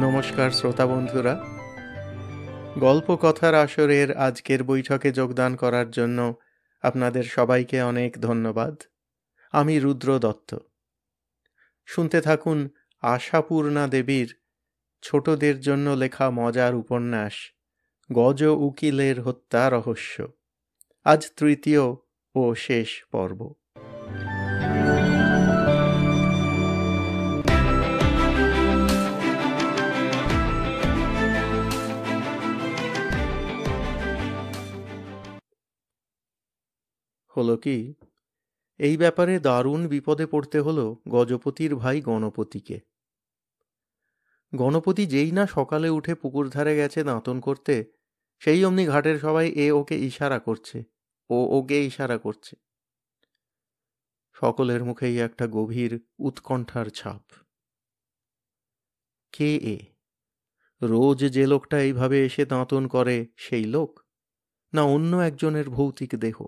নমস্কার শ্রোতা বন্ধুরা, গল্প কথার আসরের আজকের বৈঠকে যোগদান করার জন্য আপনাদের সবাইকে অনেক ধন্যবাদ। আমি রুদ্র দত্ত। শুনতে থাকুন আশাপূর্ণা দেবীর ছোটদের জন্য লেখা মজার উপন্যাস গজ উকিলের হত্যা রহস্য। আজ তৃতীয় ও শেষ পর্ব। হলো কি, এই ব্যাপারে দারুণ বিপদে পড়তে হলো গজপতির ভাই গণপতিকে। গণপতি যেই না সকালে উঠে পুকুর ধারে গেছে দাঁতন করতে, সেই অমনি ঘাটের সবাই ওকে ইশারা করছে, ওকে ইশারা করছে। সকলের মুখেই একটা গভীর উৎকণ্ঠার ছাপ। কে এ? রোজ যে লোকটা এইভাবে এসে দাঁতন করে সেই লোক, না অন্য একজনের ভৌতিক দেহ?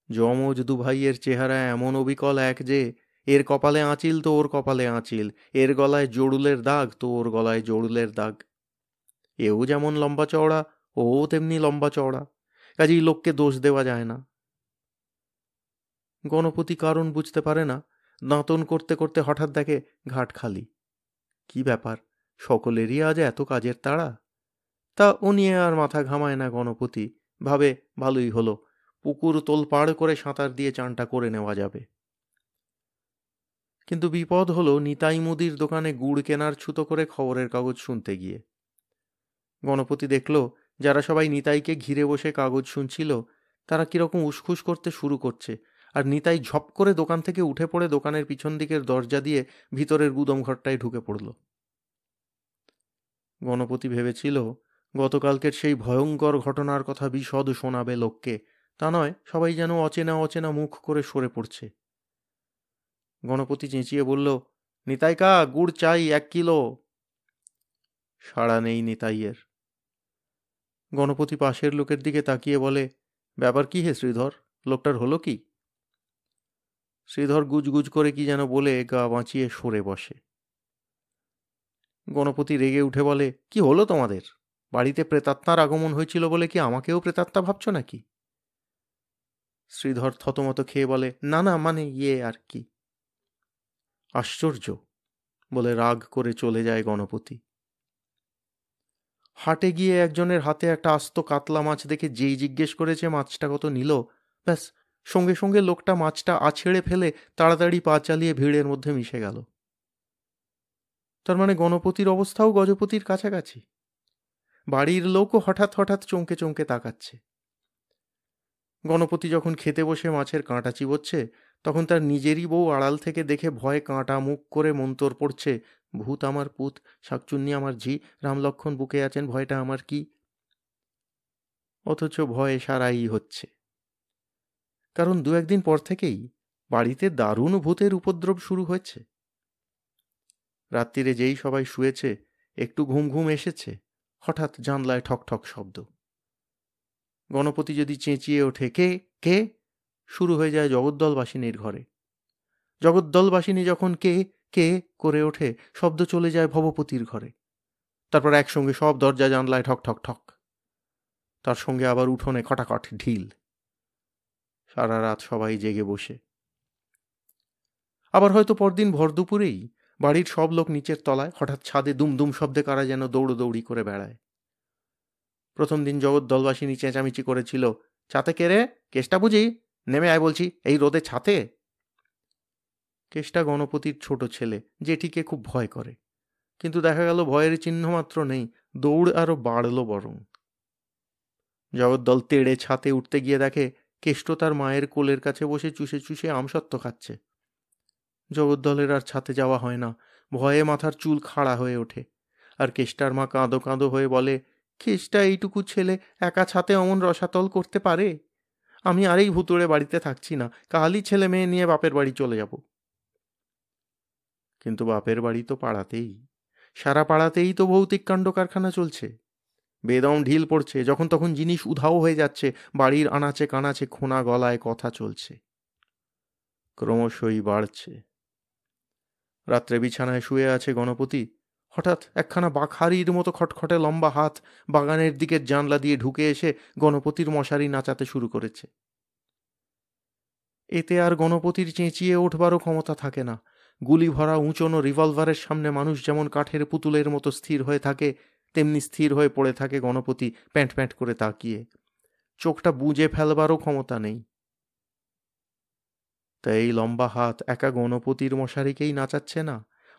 যমজ দুভাইয়ের চেহারা এমন অবিকল এক যে এর কপালে আঁচিল তো ওর কপালে আঁচিল, এর গলায় জড়ুলের দাগ তো ওর গলায় জড়ুলের দাগ। এও যেমন লম্বা চওড়া, ও তেমনি লম্বা চওড়া, কাজেই লোককে দোষ দেওয়া যায় না। গণপতি কারণ বুঝতে পারে না। দাঁতন করতে করতে হঠাৎ দেখে ঘাট খালি। কি ব্যাপার, সকলেরই আজ এত কাজের তাড়া? তা ও নিয়ে আর মাথা ঘামায় না গণপতি, ভাবে ভালোই হলো, পুকুর তোলপাড় করে সাঁতার দিয়ে চানটা করে নেওয়া যাবে। কিন্তু বিপদ হলো নিতাই মুদির দোকানে গুড় কেনার ছুতো করে খবরের কাগজ শুনতে গিয়ে। গণপতি দেখল যারা সবাই নিতাইকে ঘিরে বসে কাগজ শুনছিল তারা কিরকম উসখুস করতে শুরু করছে, আর নিতাই ঝপ করে দোকান থেকে উঠে পড়ে দোকানের পিছন দিকের দরজা দিয়ে ভিতরের গুদম ঘরটায় ঢুকে পড়ল। গণপতি ভেবেছিল গতকালকের সেই ভয়ঙ্কর ঘটনার কথা বিশদ শোনাবে লোককে, তা নয়, সবাই যেন অচেনা অচেনা মুখ করে সরে পড়ছে। গণপতি চেঁচিয়ে বলল, নিতাইকা, গুড় চাই 1 কিলো। সাড়া নেই নিতাইয়ের। গণপতি পাশের লোকের দিকে তাকিয়ে বলে, ব্যাপার কি হে শ্রীধর, লোকটার হলো কি? শ্রীধর গুজগুজ করে কি যেন বলে গা বাঁচিয়ে সরে বসে। গণপতি রেগে উঠে বলে, কি হলো তোমাদের? বাড়িতে প্রেতাত্মার আগমন হয়েছিল বলে কি আমাকেও প্রেতাত্মা ভাবছ নাকি? শ্রীধর থতমত খেয়ে বলে, না না, মানে আর কি। আশ্চর্য, বলে রাগ করে চলে যায় গণপতি। হাটে গিয়ে একজনের হাতে একটা আস্ত কাতলা মাছ দেখে যেই জিজ্ঞেস করেছে মাছটা কত নিল, ব্যাস সঙ্গে সঙ্গে লোকটা মাছটা আছড়ে ফেলে তাড়াতাড়ি পা চালিয়ে ভিড়ের মধ্যে মিশে গেল। তার মানে গণপতির অবস্থাও গজপতির কাছাকাছি। বাড়ির লোকও হঠাৎ হঠাৎ চমকে চমকে তাকাচ্ছে। গণপতি যখন খেতে বসে মাছের কাঁটা চিবোচ্ছে, তখন তার নিজেরই বউ আড়াল থেকে দেখে ভয়ে কাঁটা মুখ করে মন্তর পড়ছে, ভূত আমার পুত, শাকচুন্নি আমার ঝি, রামলক্ষণ বুকে আছেন, ভয়টা আমার কি? অথচ ভয়ে সারাই হচ্ছে, কারণ 2-1 দিন পর থেকেই বাড়িতে দারুণ ভূতের উপদ্রব শুরু হয়েছে। রাত্রিরে যেই সবাই শুয়েছে, একটু ঘুম ঘুম এসেছে, হঠাৎ জানলায় ঠক ঠক শব্দ। গণপতি যদি চেঁচিয়ে ওঠে, কে কে, শুরু হয়ে যায় জগদ্দলবাসিনীর ঘরে। জগদ্দলবাসিনী যখন কে কে করে ওঠে, শব্দ চলে যায় ভবপতির ঘরে। তারপর একসঙ্গে সব দরজা জানলায় ঠক ঠক ঠক, তার সঙ্গে আবার উঠোনে খটাখট ঢিল। সারা রাত সবাই জেগে বসে। আবার হয়তো পরদিন ভর দুপুরেই বাড়ির সব লোক নিচের তলায়, হঠাৎ ছাদে দুমদুম শব্দে কারা যেন দৌড়দৌড়ি করে বেড়ায়। প্রথম দিন জগদ্দলবাসিনী চেঁচামেচি করেছিল, ছাতে কে রে, কেষ্টা বুঝি, নেমে আয় বলছি, এই রোদে ছাতে। কেষ্টা গণপতির ছোট ছেলে, জেঠিকে খুব ভয় করে, কিন্তু দেখা গেল ভয়ের চিহ্ন মাত্র নেই, দৌড় আরো বাড়ল বরং। জগদ্দল তেড়ে ছাতে উঠতে গিয়ে দেখে কেষ্ট তার মায়ের কোলের কাছে বসে চুষে চুষে আমসত্ত্ব খাচ্ছে। জগদ্দলের আর ছাতে যাওয়া হয় না, ভয়ে মাথার চুল খাড়া হয়ে ওঠে। আর কেষ্টার মা কাঁদো কাঁদো হয়ে বলে, কেষ্টা এইটুকু ছেলে একা ছাতে অমন রসাতল করতে পারে? আমি আর এই ভুতুড়ে বাড়িতে থাকছি না, কালই ছেলে মেয়ে নিয়ে বাপের বাড়ি চলে যাব। কিন্তু বাপের বাড়ি তো পাড়াতেই, সারা পাড়াতেই তো ভৌতিক কাণ্ড কারখানা চলছে। বেদম ঢিল পড়ছে, যখন তখন জিনিস উধাও হয়ে যাচ্ছে, বাড়ির আনাচে কানাচে খোনা গলায় কথা চলছে, ক্রমশই বাড়ছে। রাত্রে বিছানায় শুয়ে আছে গণপতি, হঠাৎ একখানা বাখারির মতো খটখটে লম্বা হাত বাগানের দিকের জানলা দিয়ে ঢুকে এসে গণপতির মশারি নাচাতে শুরু করেছে। এতে আর গণপতির চেঁচিয়ে উঠবারও ক্ষমতা থাকে না। গুলি ভরা উঁচনো রিভলভারের সামনে মানুষ যেমন কাঠের পুতুলের মতো স্থির হয়ে থাকে, তেমনি স্থির হয়ে পড়ে থাকে গণপতি, প্যাঁট প্যাঁট করে তাকিয়ে। চোখটা বুজে ফেলবারও ক্ষমতা নেই। তা এই লম্বা হাত একা গণপতির মশারিকেই নাচাচ্ছে না,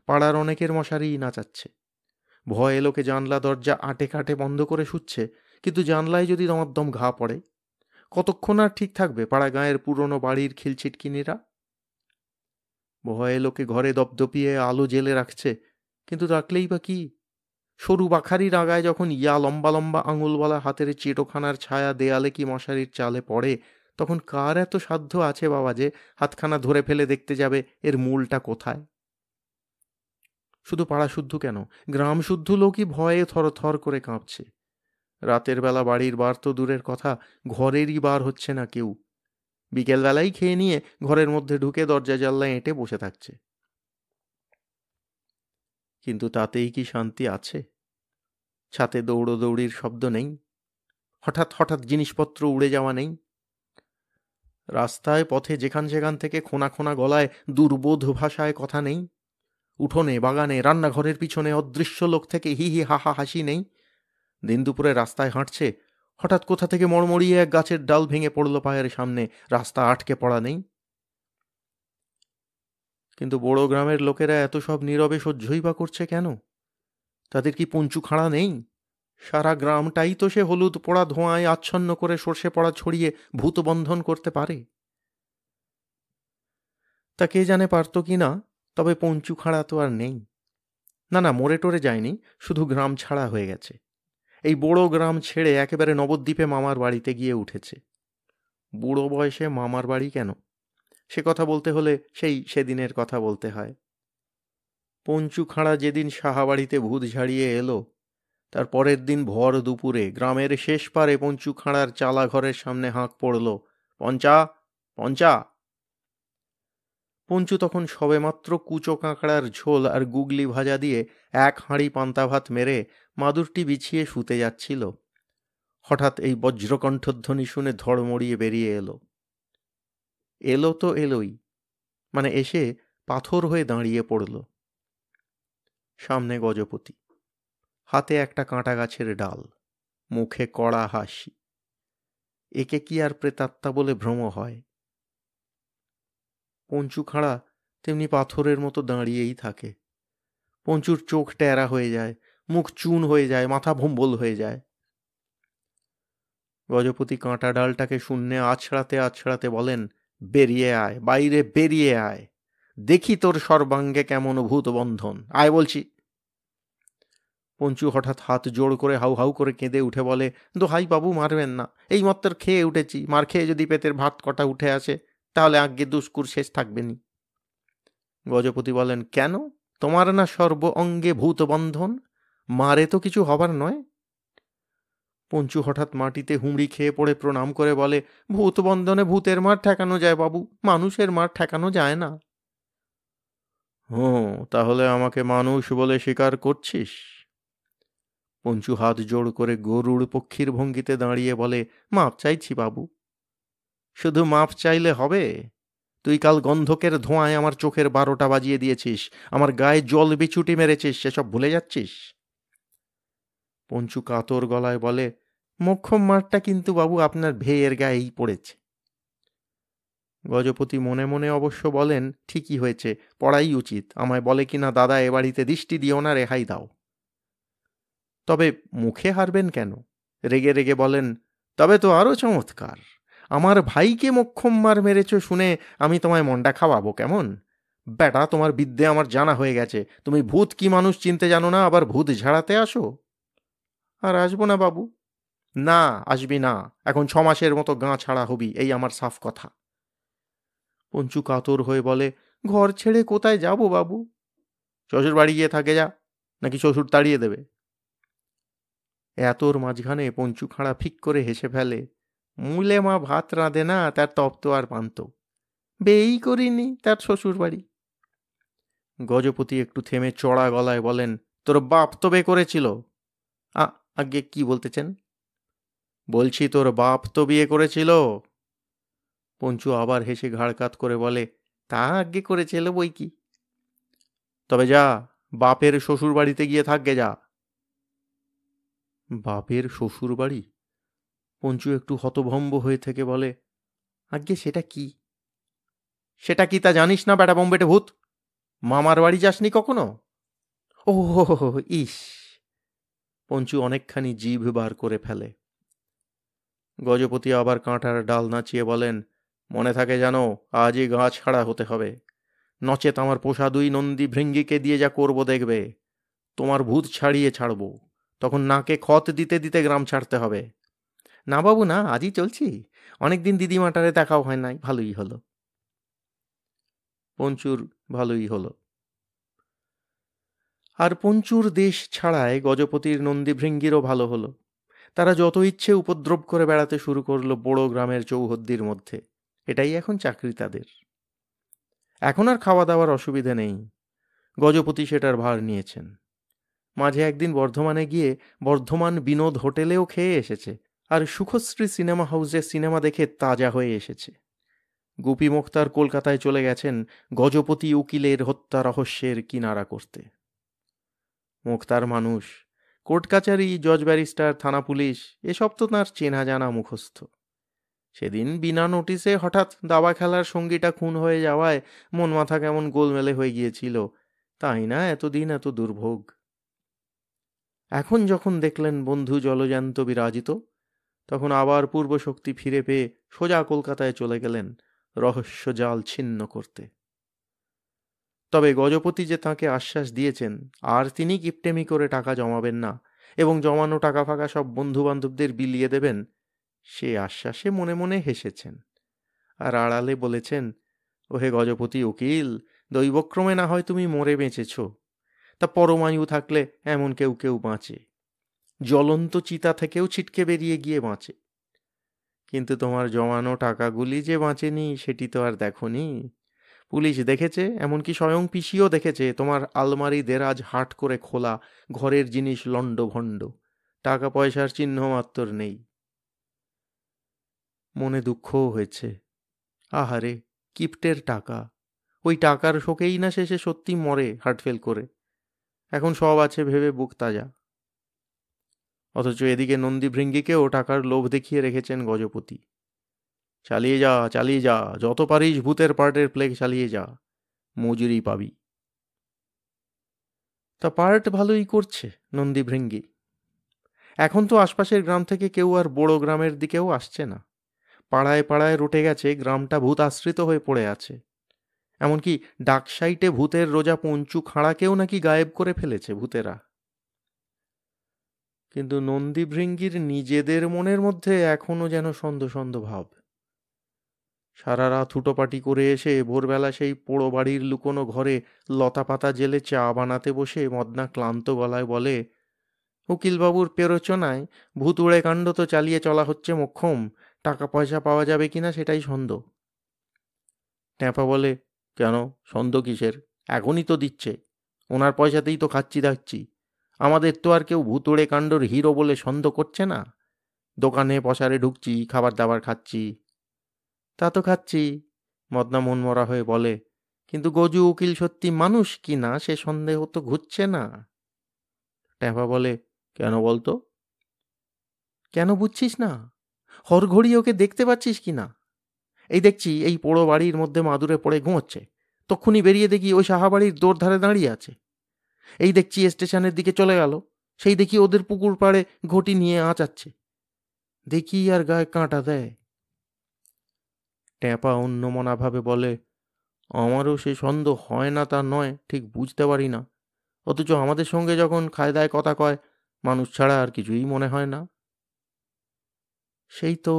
পাড়ার অনেকের মশারিই নাচাচ্ছে। ভয়ে লোকে জানলা দরজা আটে কাটে বন্ধ করে শুচ্ছে, কিন্তু জানলায় যদি দমদ্দম ঘা পড়ে, কতক্ষণ আর ঠিক থাকবে পাড়া গাঁয়ের পুরনো বাড়ির খিলছিটকিনিরা? ভয়ে লোকে ঘরে দপদপিয়ে আলো জেলে রাখছে, কিন্তু রাখলেই বা কি? সরু বাখারির আগায় যখন ইয়া লম্বা লম্বা আঙুলওয়ালা হাতের চেটোখানার ছায়া দেয়ালে কি মশারির চালে পড়ে, তখন কার এত সাধ্য আছে বাবা যে হাতখানা ধরে ফেলে দেখতে যাবে এর মূলটা কোথায়? শুধু পাড়া শুদ্ধ কেন, গ্রাম শুদ্ধ লোকই ভয়ে থরথর করে কাঁপছে। রাতের বেলা বাড়ির বার তো দূরের কথা, ঘরেরই বার হচ্ছে না কেউ। বিকেলবেলাই খেয়ে নিয়ে ঘরের মধ্যে ঢুকে দরজা জানলায় এঁটে বসে থাকছে। কিন্তু তাতেই কি শান্তি আছে? ছাতে দৌড়োদৌড়ির শব্দ নেই, হঠাৎ হঠাৎ জিনিসপত্র উড়ে যাওয়া নেই, রাস্তায় পথে যেখান সেখান থেকে খোনা খোনা গলায় দুর্বোধ ভাষায় কথা নেই, উঠোনে বাগানে রান্নাঘরের পিছনে অদৃশ্য লোক থেকে হি হি হা হা হাসি নেই। দিন দুপুরে রাস্তায় হাঁটছে, হঠাৎ কোথা থেকে মড়মড়িয়ে এক গাছের ডাল ভেঙে পড়ল পায়ের সামনে, রাস্তা আটকে পড়া নেই। কিন্তু বড় গ্রামের লোকেরা এত সব নীরবে সহ্যই বা করছে কেন? তাদের কি পঞ্চু খাড়া নেই? সারা গ্রামটাই তো সে হলুদ পোড়া ধোঁয়ায় আচ্ছন্ন করে সর্ষে পড়া ছড়িয়ে ভূতবন্ধন করতে পারে। তা কে জানে পারত কি না, তবে পঞ্চু খাড়া তো আর নেই। না না, মরে টরে যায়নি, শুধু গ্রাম ছাড়া হয়ে গেছে। এই বড় গ্রাম ছেড়ে একেবারে নবদ্বীপে মামার বাড়িতে গিয়ে উঠেছে। বুড়ো বয়সে মামার বাড়ি কেন, সে কথা বলতে হলে সেদিনের কথা বলতে হয়। পঞ্চু খাঁড়া যেদিন সাহাবাড়িতে ভূত ঝাড়িয়ে এলো, তার পরের দিন ভর দুপুরে গ্রামের শেষ পারে পঞ্চু খাঁড়ার চালা ঘরের সামনে হাঁক পড়ল, পঞ্চা, পঞ্চা। পঞ্চু তখন সবেমাত্র কুচো কাঁকড়ার ঝোল আর গুগলি ভাজা দিয়ে এক হাঁড়ি পান্তা ভাত মেরে মাদুরটি বিছিয়ে শুতে যাচ্ছিল। হঠাৎ এই বজ্রকণ্ঠধ্বনি শুনে ধড়মড়িয়ে বেরিয়ে এলো। এলো তো এলোই, মানে এসে পাথর হয়ে দাঁড়িয়ে পড়ল। সামনে গজপতি, হাতে একটা কাঁটা গাছের ডাল, মুখে কড়া হাসি। একে কি আর প্রেতাত্মা বলে ভ্রম হয়? পঞ্চু খাঁড়া তেমনি পাথরের মতো দাঁড়িয়েই থাকে। পঞ্চুর চোখ ট্যারা হয়ে যায়, মুখ চুন হয়ে যায়, মাথা ভম্বল হয়ে যায়। গজপতি কাঁটা ডালটাকে শূন্যে আছড়াতে আছড়াতে বলেন, বেরিয়ে আয়, বাইরে বেরিয়ে আয়, দেখি তোর সর্বাঙ্গে কেমন ভূতবন্ধন, আয় বলছি। পঞ্চু হঠাৎ হাত জোড় করে হাউ হাউ করে কেঁদে উঠে বলে, দোহাই বাবু, মারবেন না, এই মাত্র খেয়ে উঠেছি, মার খেয়ে যদি পেটের ভাত কটা উঠে আসে তাহলে আজ্ঞে দুষ্কুর শেষ থাকবেনি। গজপতি বলেন, কেন, তোমার না সর্ব অঙ্গে ভূতবন্ধন, মারে তো কিছু হবার নয়। পঞ্চু হঠাৎ মাটিতে হুমড়ি খেয়ে পড়ে প্রণাম করে বলে, ভূতবন্ধনে ভূতের মার ঠেকানো যায় বাবু, মানুষের মার ঠেকানো যায় না। হুঁ, তাহলে আমাকে মানুষ বলে স্বীকার করছিস? পঞ্চু হাত জোড় করে গরুড় পক্ষীর ভঙ্গিতে দাঁড়িয়ে বলে, মাপ চাইছি বাবু। শুধু মাপ চাইলে হবে? তুই কাল গন্ধকের ধোঁয়ায় আমার চোখের 12টা বাজিয়ে দিয়েছিস, আমার গায়ে জল বিছুটি মেরেছিস, সেসব ভুলে যাচ্ছিস? পঞ্চু কাতর গলায় বলে, মোক্ষম মারটা কিন্তু বাবু আপনার ভেয়ের গায়েই পড়েছে। গজপতি মনে মনে অবশ্য বলেন, ঠিকই হয়েছে, পড়াই উচিত। আমায় বলে কিনা, দাদা এ বাড়িতে দৃষ্টি দিও না, রেহাই দাও। তবে মুখে হারবেন কেন? রেগে রেগে বলেন, তবে তো আরো চমৎকার, আমার ভাইকে মোক্ষম মার মেরেছ শুনে আমি তোমায় মন্ডা খাওয়াবো কেমন? বেটা, তোমার বিদ্যে আমার জানা হয়ে গেছে, তুমি ভূত কি মানুষ চিনতে জানো না, আবার ভূত ঝাড়াতে আসো। আর আসবো না বাবু। না, আসবি না, এখন 6 মাসের মতো গাঁ ছাড়া হবি, এই আমার সাফ কথা। পঞ্চু কাতর হয়ে বলে, ঘর ছেড়ে কোথায় যাব বাবু? শ্বশুর বাড়ি গিয়ে থাকে যা, নাকি শ্বশুর তাড়িয়ে দেবে? এতর মাঝখানে পঞ্চু খাঁড়া ফিক করে হেসে ফেলে, মূলে মা ভাত রাঁধে না, তার তপ্ত আর পান্ত, বেই করিনি তার শ্বশুর বাড়ি। গজপতি একটু থেমে চড়া গলায় বলেন, তোর বাপ তো বিয়ে করেছিল। আগে কি বলতেছেন? বলছি তোর বাপ তো বিয়ে করেছিল। পঞ্চু আবার হেসে ঘাড় কাত করে বলে, তা আগে করেছিল বই কি। তবে যা, বাপের শ্বশুর বাড়িতে গিয়ে থাকবে যা। বাপের শ্বশুর বাড়ি? পঞ্চু একটু হতভম্ব হয়ে থেকে বলে, আগে সেটা কি? সেটা কি তা জানিস না বেটা বোম্বেটে ভূত? মামার বাড়ি যাসনি কখনো? ও ইস! পঞ্চু অনেকখানি জিভ বার করে ফেলে। গজপতি আবার কাঁটার ডাল নাচিয়ে বলেন, মনে থাকে জানো, আজই গা ছাড়া হতে হবে, নচেত আমার পোষা 2 নন্দী ভৃঙ্গিকে দিয়ে যা করব দেখবে। তোমার ভূত ছাড়িয়ে ছাড়ব, তখন নাকে খত দিতে দিতে গ্রাম ছাড়তে হবে। না বাবু না, আজই চলছি, অনেকদিন দিদিমাটারে দেখাও হয় নাই, ভালোই হলো। পঞ্চুর ভালোই হলো। আর পঞ্চুর দেশ ছাড়ায় গজপতির নন্দীভৃঙ্গিরও ভালো হলো। তারা যত ইচ্ছে উপদ্রব করে বেড়াতে শুরু করলো বড় গ্রামের চৌহদ্দির মধ্যে। এটাই এখন চাকরি তাদের। এখন আর খাওয়া দাওয়ার অসুবিধে নেই, গজপতি সেটার ভার নিয়েছেন। মাঝে একদিন বর্ধমানে গিয়ে বর্ধমান বিনোদ হোটেলেও খেয়ে এসেছে, আর সুখশ্রী সিনেমা হাউসে সিনেমা দেখে তাজা হয়ে এসেছে। গুপি মোক্তার কলকাতায় চলে গেছেন গজপতি উকিলের হত্যা রহস্যের কিনারা করতে। মোক্তার মানুষ, কোর্ট কাচারি, জজ ব্যারিস্টার, থানা পুলিশ, এসব তো তাঁর চেনা জানা মুখস্থ। সেদিন বিনা নোটিসে হঠাৎ দাবা খেলার সঙ্গীটা খুন হয়ে যাওয়ায় মন মাথা কেমন গোলমেলে হয়ে গিয়েছিল, তাই না এতদিন এত দুর্ভোগ। এখন যখন দেখলেন বন্ধু জলজান্ত বিরাজিত, তখন আবার পূর্বশক্তি ফিরে পেয়ে সোজা কলকাতায় চলে গেলেন রহস্য জাল ছিন্ন করতে। তবে গজপতি যে তাঁকে আশ্বাস দিয়েছেন আর তিনি কিপটেমি করে টাকা জমাবেন না এবং জমানো টাকা ফাঁকা সব বন্ধু বান্ধবদের বিলিয়ে দেবেন, সে আশ্বাসে মনে মনে হেসেছেন। আর আড়ালে বলেছেন, ওহে গজপতি উকিল, দৈবক্রমে না হয় তুমি মরে বেঁচেছ, তা পরমায়ু থাকলে এমন কেউ কেউ বাঁচে, জ্বলন্ত চিতা থেকেও ছিটকে বেরিয়ে গিয়ে বাঁচে। কিন্তু তোমার জমানো টাকাগুলি যে বাঁচেনি সেটি তো আর দেখনি। পুলিশ দেখেছে, এমনকি স্বয়ং পিসিও দেখেছে তোমার আলমারি দেরাজ হাট করে খোলা, ঘরের জিনিস লণ্ডভণ্ড, টাকা পয়সার চিহ্ন মাত্র নেই। মনে দুঃখও হয়েছে। আহারে, কিপ্টের টাকা, ওই টাকার শোকেই না শেষে সত্যি মরে হার্টফেল করে। এখন সব আছে ভেবে বুক তাজা। অথচ এদিকে নন্দীভৃঙ্গিকেও টাকার লোভ দেখিয়ে রেখেছেন গজপতি। চালিয়ে যা, চালিয়ে যা, যত পারিস ভূতের পার্টের প্লে চালিয়ে যা, মজুরি পাবি। তা পার্ট ভালোই করছে নন্দীভৃঙ্গি। এখন তো আশপাশের গ্রাম থেকে কেউ আর বড় গ্রামের দিকেও আসছে না। পাড়ায় পাড়ায় রটে গেছে গ্রামটা ভূত আশ্রিত হয়ে পড়ে আছে। এমনকি ডাকসাইটে ভূতের রোজা পঞ্চু খাঁড়াকেও নাকি গায়েব করে ফেলেছে ভূতেরা। কিন্তু নন্দীভৃঙ্গির নিজেদের মনের মধ্যে এখনো যেন সন্দেহ সন্দেহ ভাব। সারা রাত হুটোপাটি করে এসে ভোরবেলা সেই পোড়ো বাড়ির লুকোনো ঘরে লতা পাতা জেলে চা বানাতে বসে মদনা ক্লান্ত গলায় বলে, উকিলবাবুর পেরোচনায় ভূতুড়ে কাণ্ড তো চালিয়ে চলা হচ্ছে মোক্ষম, টাকা পয়সা পাওয়া যাবে কিনা সেটাই সন্দেহ। ট্যাপা বলে, কেন সন্দেহ কিসের, এখনই তো দিচ্ছে, ওনার পয়সাতেই তো খাচ্ছি দাচ্ছি, আমাদের তো আর কেউ ভূতুড়ে কাণ্ডর হিরো বলে সন্দেহ করছে না। দোকানে পসারে ঢুকছি, খাবার দাবার খাচ্ছি। তা তো খাচ্ছি, মদনা মনমরা হয়ে বলে, কিন্তু গজু উকিল সত্যি মানুষ কি না সে সন্দেহ তো ঘুরছে না। ট্যাপা বলে, কেন বলতো? কেন বুঝছিস না? হরঘড়ি ওকে দেখতে পাচ্ছিস কি না? এই দেখছি এই পোড়ো বাড়ির মধ্যে মাদুরে পড়ে ঘুমোচ্ছে, তক্ষুনি বেরিয়ে দেখি ওই সাহাবাড়ির দোর ধারে দাঁড়িয়ে আছে। এই দেখছি স্টেশনের দিকে চলে গেল, সেই দেখি ওদের পুকুর পাড়ে ঘটি নিয়ে আঁচাচ্ছে। দেখি আর গায়ে কাঁটা দেয়। ট্যাপা অন্যমনাভাবে বলে, আমারও সে সন্দেহ হয় না তা নয়, ঠিক বুঝতে পারি না, অথচ আমাদের সঙ্গে যখন কায়দায় কথা কয়, মানুষ ছাড়া আর কিছুই মনে হয় না। সেই তো,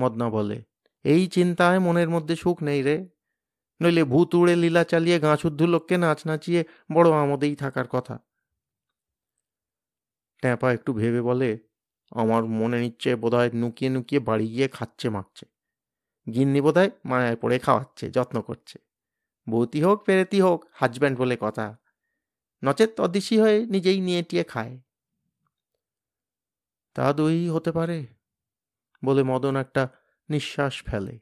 মদনা বলে, এই চিন্তায় মনের মধ্যে সুখ নেই রে, নইলে ভূত উড়ে লীলা চালিয়ে গাঁছুদ্ধ লোককে নাচ নাচিয়ে বড় আমোদেই থাকার কথা। ট্যাপা একটু ভেবে বলে, আমার মনে নিচ্ছে বোধহয় নুকিয়ে নুকিয়ে বাড়ি গিয়ে খাচ্ছে মাখছে, গিন্নি বোধহয় মায়ায় পড়ে খাওয়াচ্ছে, যত্ন করছে, বৌতি হোক পেরেতি হোক, হাজব্যান্ড বলে কথা, নচেত অদিশি হয়ে নিজেই নিয়ে টিয়ে খায়। তা দই হতে পারে বলে মদন একটা নিঃশ্বাস ফেলে।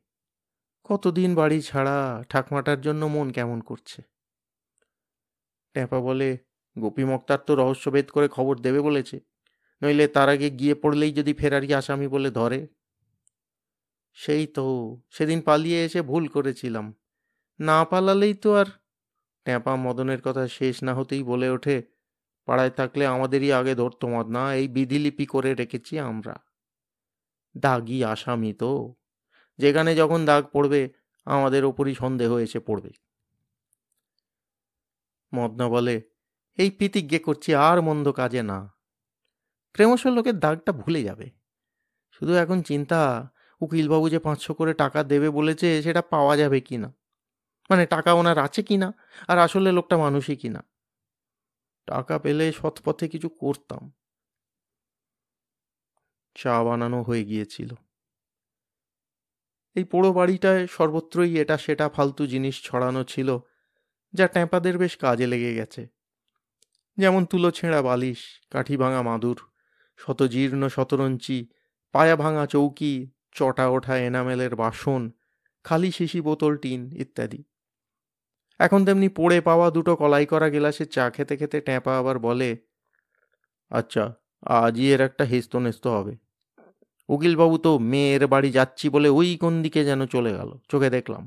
কতদিন বাড়ি ছাড়া, ঠাকমাটার জন্য মন কেমন করছে। ট্যাপা বলে, গোপী মক্তার তো রহস্যভেদ করে খবর দেবে বলেছে, নইলে তার আগে গিয়ে পড়লেই যদি ফেরারি আসামি বলে ধরে। সেই তো সেদিন পালিয়ে এসে ভুল করেছিলাম, না পালালেই তো আর। ট্যাপা মদনের কথা শেষ না হতেই বলে ওঠে, পাড়ায় থাকলে আমাদেরই আগে ধরতো মদনা, এই বিধিলিপি করে রেখেছি আমরা। দাগি আসামি তো, যেখানে যখন দাগ পড়বে আমাদের ওপরই সন্দেহ এসে পড়বে। মদনা বলে, এই প্রতিজ্ঞে করছি আর মন্দ কাজে না, ক্রমশ লোকের দাগটা ভুলে যাবে। শুধু এখন চিন্তা, উকিলবাবু যে 500 করে টাকা দেবে বলেছে, সেটা পাওয়া যাবে কি না, মানে টাকা ওনার আছে কি না, আর আসলে লোকটা মানুষই কি না। টাকা পেলে সৎ পথে কিছু করতাম। চা বানানো হয়ে গিয়েছিল। এই পোড়ো বাড়িটায় সর্বত্রই এটা সেটা ফালতু জিনিস ছড়ানো ছিল, যা ট্যাঁপাদের বেশ কাজে লেগে গেছে। যেমন তুলো ছেঁড়া বালিশ, কাঠি ভাঙা মাদুর, শতজীর্ণ শতরঞ্চি, পায়া ভাঙা চৌকি, চটা ওঠা এনামেলের বাসন, খালি শিশি বোতল টিন ইত্যাদি। এখন তেমনি পড়ে পাওয়া দুটো কলাই করা গেলাসে চা খেতে খেতে ট্যাঁপা আবার বলে, আচ্ছা, আজই এর একটা হেস্ত নেস্ত হবে। উকিলবাবু তো মেয়ের বাড়ি যাচ্ছি বলে ওই কোন দিকে যেন চলে গেল, চোখে দেখলাম।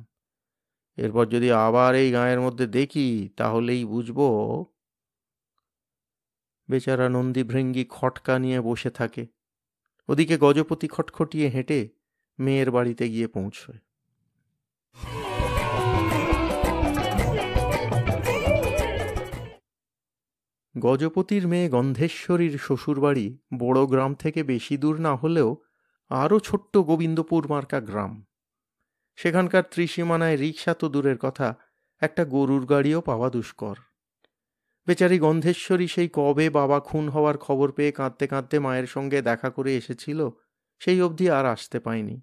এরপর যদি আবার এই গাঁয়ের মধ্যে দেখি, তাহলেই বুঝবো। বেচারা নন্দী ভৃঙ্গি খটকা নিয়ে বসে থাকে। ওদিকে গজপতি খটখটিয়ে হেঁটে মেয়ের বাড়িতে গিয়ে পৌঁছয়। গজপতির মেয়ে গন্ধেশ্বরীর শ্বশুরবাড়ি বড় গ্রাম থেকে বেশি দূর না হলেও আরও ছোট্ট গোবিন্দপুর মার্কা গ্রাম। সেখানকার ত্রিসীমানায় রিক্সা তো দূরের কথা, একটা গরুর গাড়িও পাওয়া দুষ্কর। বেচারি গন্ধেশ্বরী সেই কবে বাবা খুন হওয়ার খবর পেয়ে কাঁদতে কাঁদতে মায়ের সঙ্গে দেখা করে এসেছিল, সেই অবধি আর আসতে পায়নি।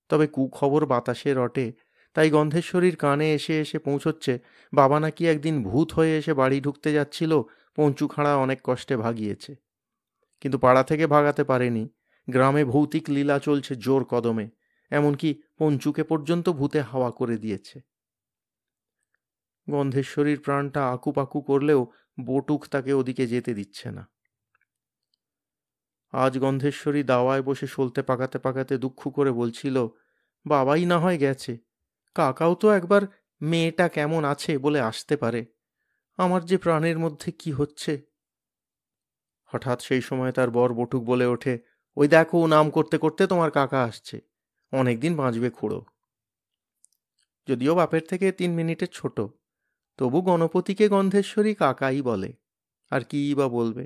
তবে কুখবর বাতাসে রটে, তাই গন্ধেশ্বরীর কানে এসে এসে পৌঁছচ্ছে বাবা নাকি একদিন ভূত হয়ে এসে বাড়ি ঢুকতে যাচ্ছিল, পঞ্চু খাঁড়া অনেক কষ্টে ভাগিয়েছে। কিন্তু পাড়া থেকে ভাগাতে পারেনি। গ্রামে ভৌতিক লীলা চলছে জোর কদমে, এমনকি পঞ্চুকে পর্যন্ত ভূতে হাওয়া করে দিয়েছে। গন্ধেশ্বরীর প্রাণটা আকুপাকু করলেও বটুক তাকে ওদিকে যেতে দিচ্ছে না। আজ গন্ধেশ্বরী দাওয়ায় বসে সলতে পাকাতে পাকাতে দুঃখ করে বলছিল, বাবাই না হয় গেছে, কাকাও তো একবার মেয়েটা কেমন আছে বলে আসতে পারে। আমার যে প্রাণের মধ্যে কি হচ্ছে। হঠাৎ সেই সময় তার বর বটুক বলে ওঠে, ওই দেখো নাম করতে করতে তোমার কাকা আসছে, অনেকদিন বাঁচবে খুড়ো। যদিও বাপের থেকে 3 মিনিটের ছোট, তবু গণপতিকে গন্ধেশ্বরী কাকাই বলে, আর কিই বা বলবে।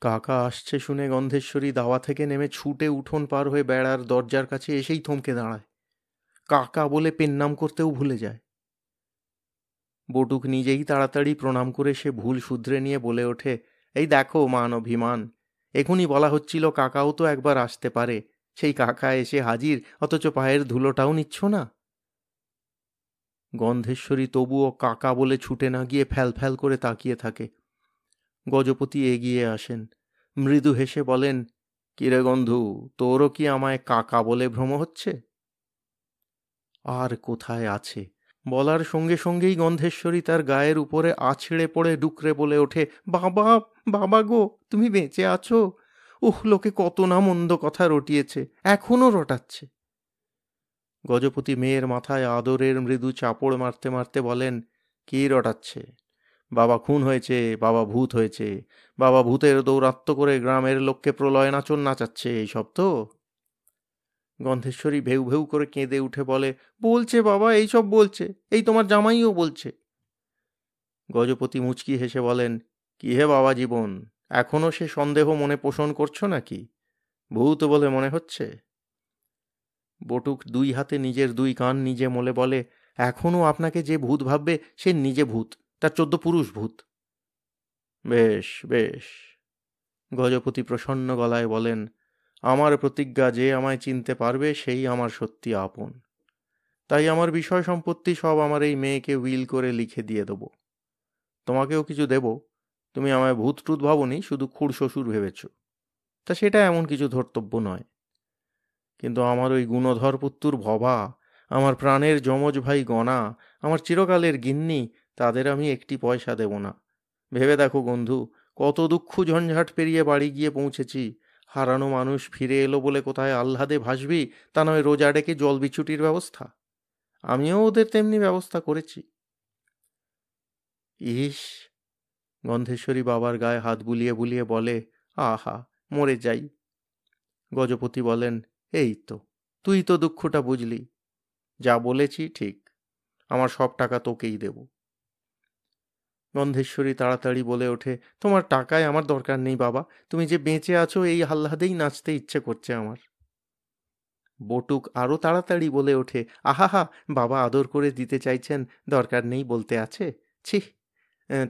কাকা আসছে শুনে গন্ধেশ্বরী দাওয়া থেকে নেমে ছুটে উঠোন পার হয়ে বেড়ার দরজার কাছে এসেই থমকে দাঁড়ায়। কাকা বলে পেন নাম করতেও ভুলে যায়। বটুক নিজেই তাড়াতাড়ি প্রণাম করে সে ভুল শুধরে নিয়ে বলে ওঠে, এই দেখো মান অভিমান, এখনই বলা হচ্ছিল কাকাও তো একবার আসতে পারে, সেই কাকা এসে হাজির, অথচ পায়ের ধুলোটাও নিচ্ছ না। গন্ধেশ্বরী তবুও কাকা বলে ছুটে না গিয়ে ফ্যাল ফ্যাল করে তাকিয়ে থাকে। গজপতি এগিয়ে আসেন, মৃদু হেসে বলেন, কিরে গন্ধু, তোরও কি আমায় কাকা বলে ভ্রম হচ্ছে? আর কোথায় আছে, বলার সঙ্গে সঙ্গেই গন্ধেশ্বরী তার গায়ের উপরে আছড়ে পড়ে ডুকরে বলে ওঠে, বাবা, বাবা গো, তুমি বেঁচে আছো? লোকে কত না মন্দ কথা রটিয়েছে, এখনো রটাচ্ছে। গজপতি মেয়ের মাথায় আদরের মৃদু চাপড় মারতে মারতে বলেন, কি রটাচ্ছে? বাবা খুন হয়েছে, বাবা ভূত হয়েছে, বাবা ভূতের দৌরাত্ম্য করে গ্রামের লোককে প্রলয় নাচন নাচাচ্ছে, এইসব তো। গন্ধেশ্বরী ভেউ ভেউ করে কেঁদে উঠে বলে, বলছে বাবা, এইসব বলছে, এই তোমার জামাইও বলছে। গজপতি মুচকি হেসে বলেন, কি হে বাবা জীবন, এখনো সে সন্দেহ মনে পোষণ করছো নাকি? ভূত বলে মনে হচ্ছে? বটুক 2 হাতে নিজের 2 কান নিজে মলে বলে, এখনো আপনাকে যে ভূত ভাববে সে নিজে ভূত, তার 14 পুরুষ ভূত। বেশ বেশ, গজপতি প্রসন্ন গলায় বলেন, আমার প্রতিজ্ঞা, যে আমায় চিনতে পারবে সেই আমার সত্যি আপন। তাই আমার বিষয় সম্পত্তি সব আমার এই মেয়েকে উইল করে লিখে দিয়ে দেবো। তোমাকেও কিছু দেব, তুমি আমায় ভূত টুত ভাবনি, শুধু খুড়শ্বশুর ভেবেছ। তা সেটা এমন কিছু ধর্তব্য নয়। কিন্তু আমার ওই গুণধর পুত্তুর ভবা, আমার প্রাণের যমজ ভাই গণা, আমার চিরকালের গিন্নি, তাদের আমি একটি পয়সা দেব না। ভেবে দেখো বন্ধু, কত দুঃখ ঝঞ্ঝাট পেরিয়ে বাড়ি গিয়ে পৌঁছেছি। হারানো মানুষ ফিরে এলো বলে কোথায় আহ্লাদে ভাসবি, তা নয় রোজা ডেকে জল বিছুটির ব্যবস্থা। আমিও ওদের তেমনি ব্যবস্থা করেছি। ইস! গন্ধেশ্বরী বাবার গায়ে হাত বুলিয়ে বুলিয়ে বলে, আহা, মরে যাই। গজপতি বলেন, এই তো, তুই তো দুঃখটা বুঝলি। যা বলেছি ঠিক, আমার সব টাকা তোকেই দেব। গন্ধেশ্বরী তাড়াতাড়ি বলে ওঠে, তোমার টাকায় আমার দরকার নেই বাবা, তুমি যে বেঁচে আছো এই আহ্লাদেই নাচতে ইচ্ছে করছে আমার। বটুক আরও তাড়াতাড়ি বলে ওঠে, আহাহা, বাবা আদর করে দিতে চাইছেন, দরকার নেই বলতে আছে। ছি!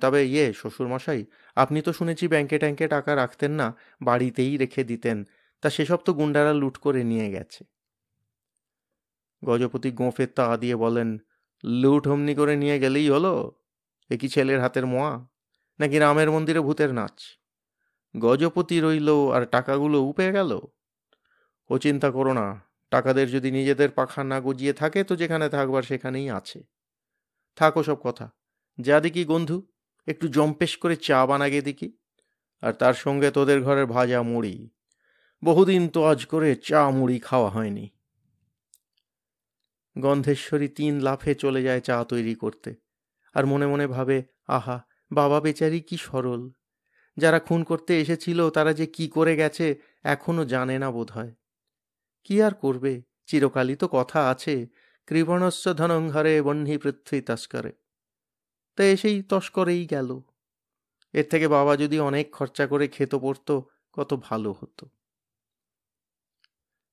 তবে শ্বশুরমশাই, আপনি তো শুনেছি ব্যাংকে ট্যাঙ্কে টাকা রাখতেন না, বাড়িতেই রেখে দিতেন। তা সেসব তো গুন্ডারা লুট করে নিয়ে গেছে। গজপতি গোঁফের তা দিয়ে বলেন, লুট অমনি করে নিয়ে গেলেই হলো? এ কি ছেলের হাতের মোয়া, নাকি রামের মন্দিরে ভূতের নাচ? গজপতি রইল আর টাকাগুলো উপে গেল? ও চিন্তা করো না, টাকাদের যদি নিজেদের পাখা না গজিয়ে থাকে তো যেখানে থাকবার সেখানেই আছে। থাকো সব কথা, যা দেখি বন্ধু, একটু জম্পেশ করে চা বানাগে দেখি, আর তার সঙ্গে তোদের ঘরের ভাজা মুড়ি। বহুদিন তো আজ করে চা মুড়ি খাওয়া হয়নি। গন্ধেশ্বরী 3 লাফে চলে যায় চা তৈরি করতে, আর মনে মনে ভাবে, আহা, বাবা বেচারি কি সরল। যারা খুন করতে এসেছিল তারা যে কি করে গেছে এখনো জানে না বোধ হয়। কি আর করবে, চিরকালই তো কথা আছে, কৃপণস্য ধনংহরে বহ্নি পৃথ্বী তস্করে। তা এসেই তস্করেই গেল। এর থেকে বাবা যদি অনেক খরচা করে খেত পড়তো, কত ভালো হতো।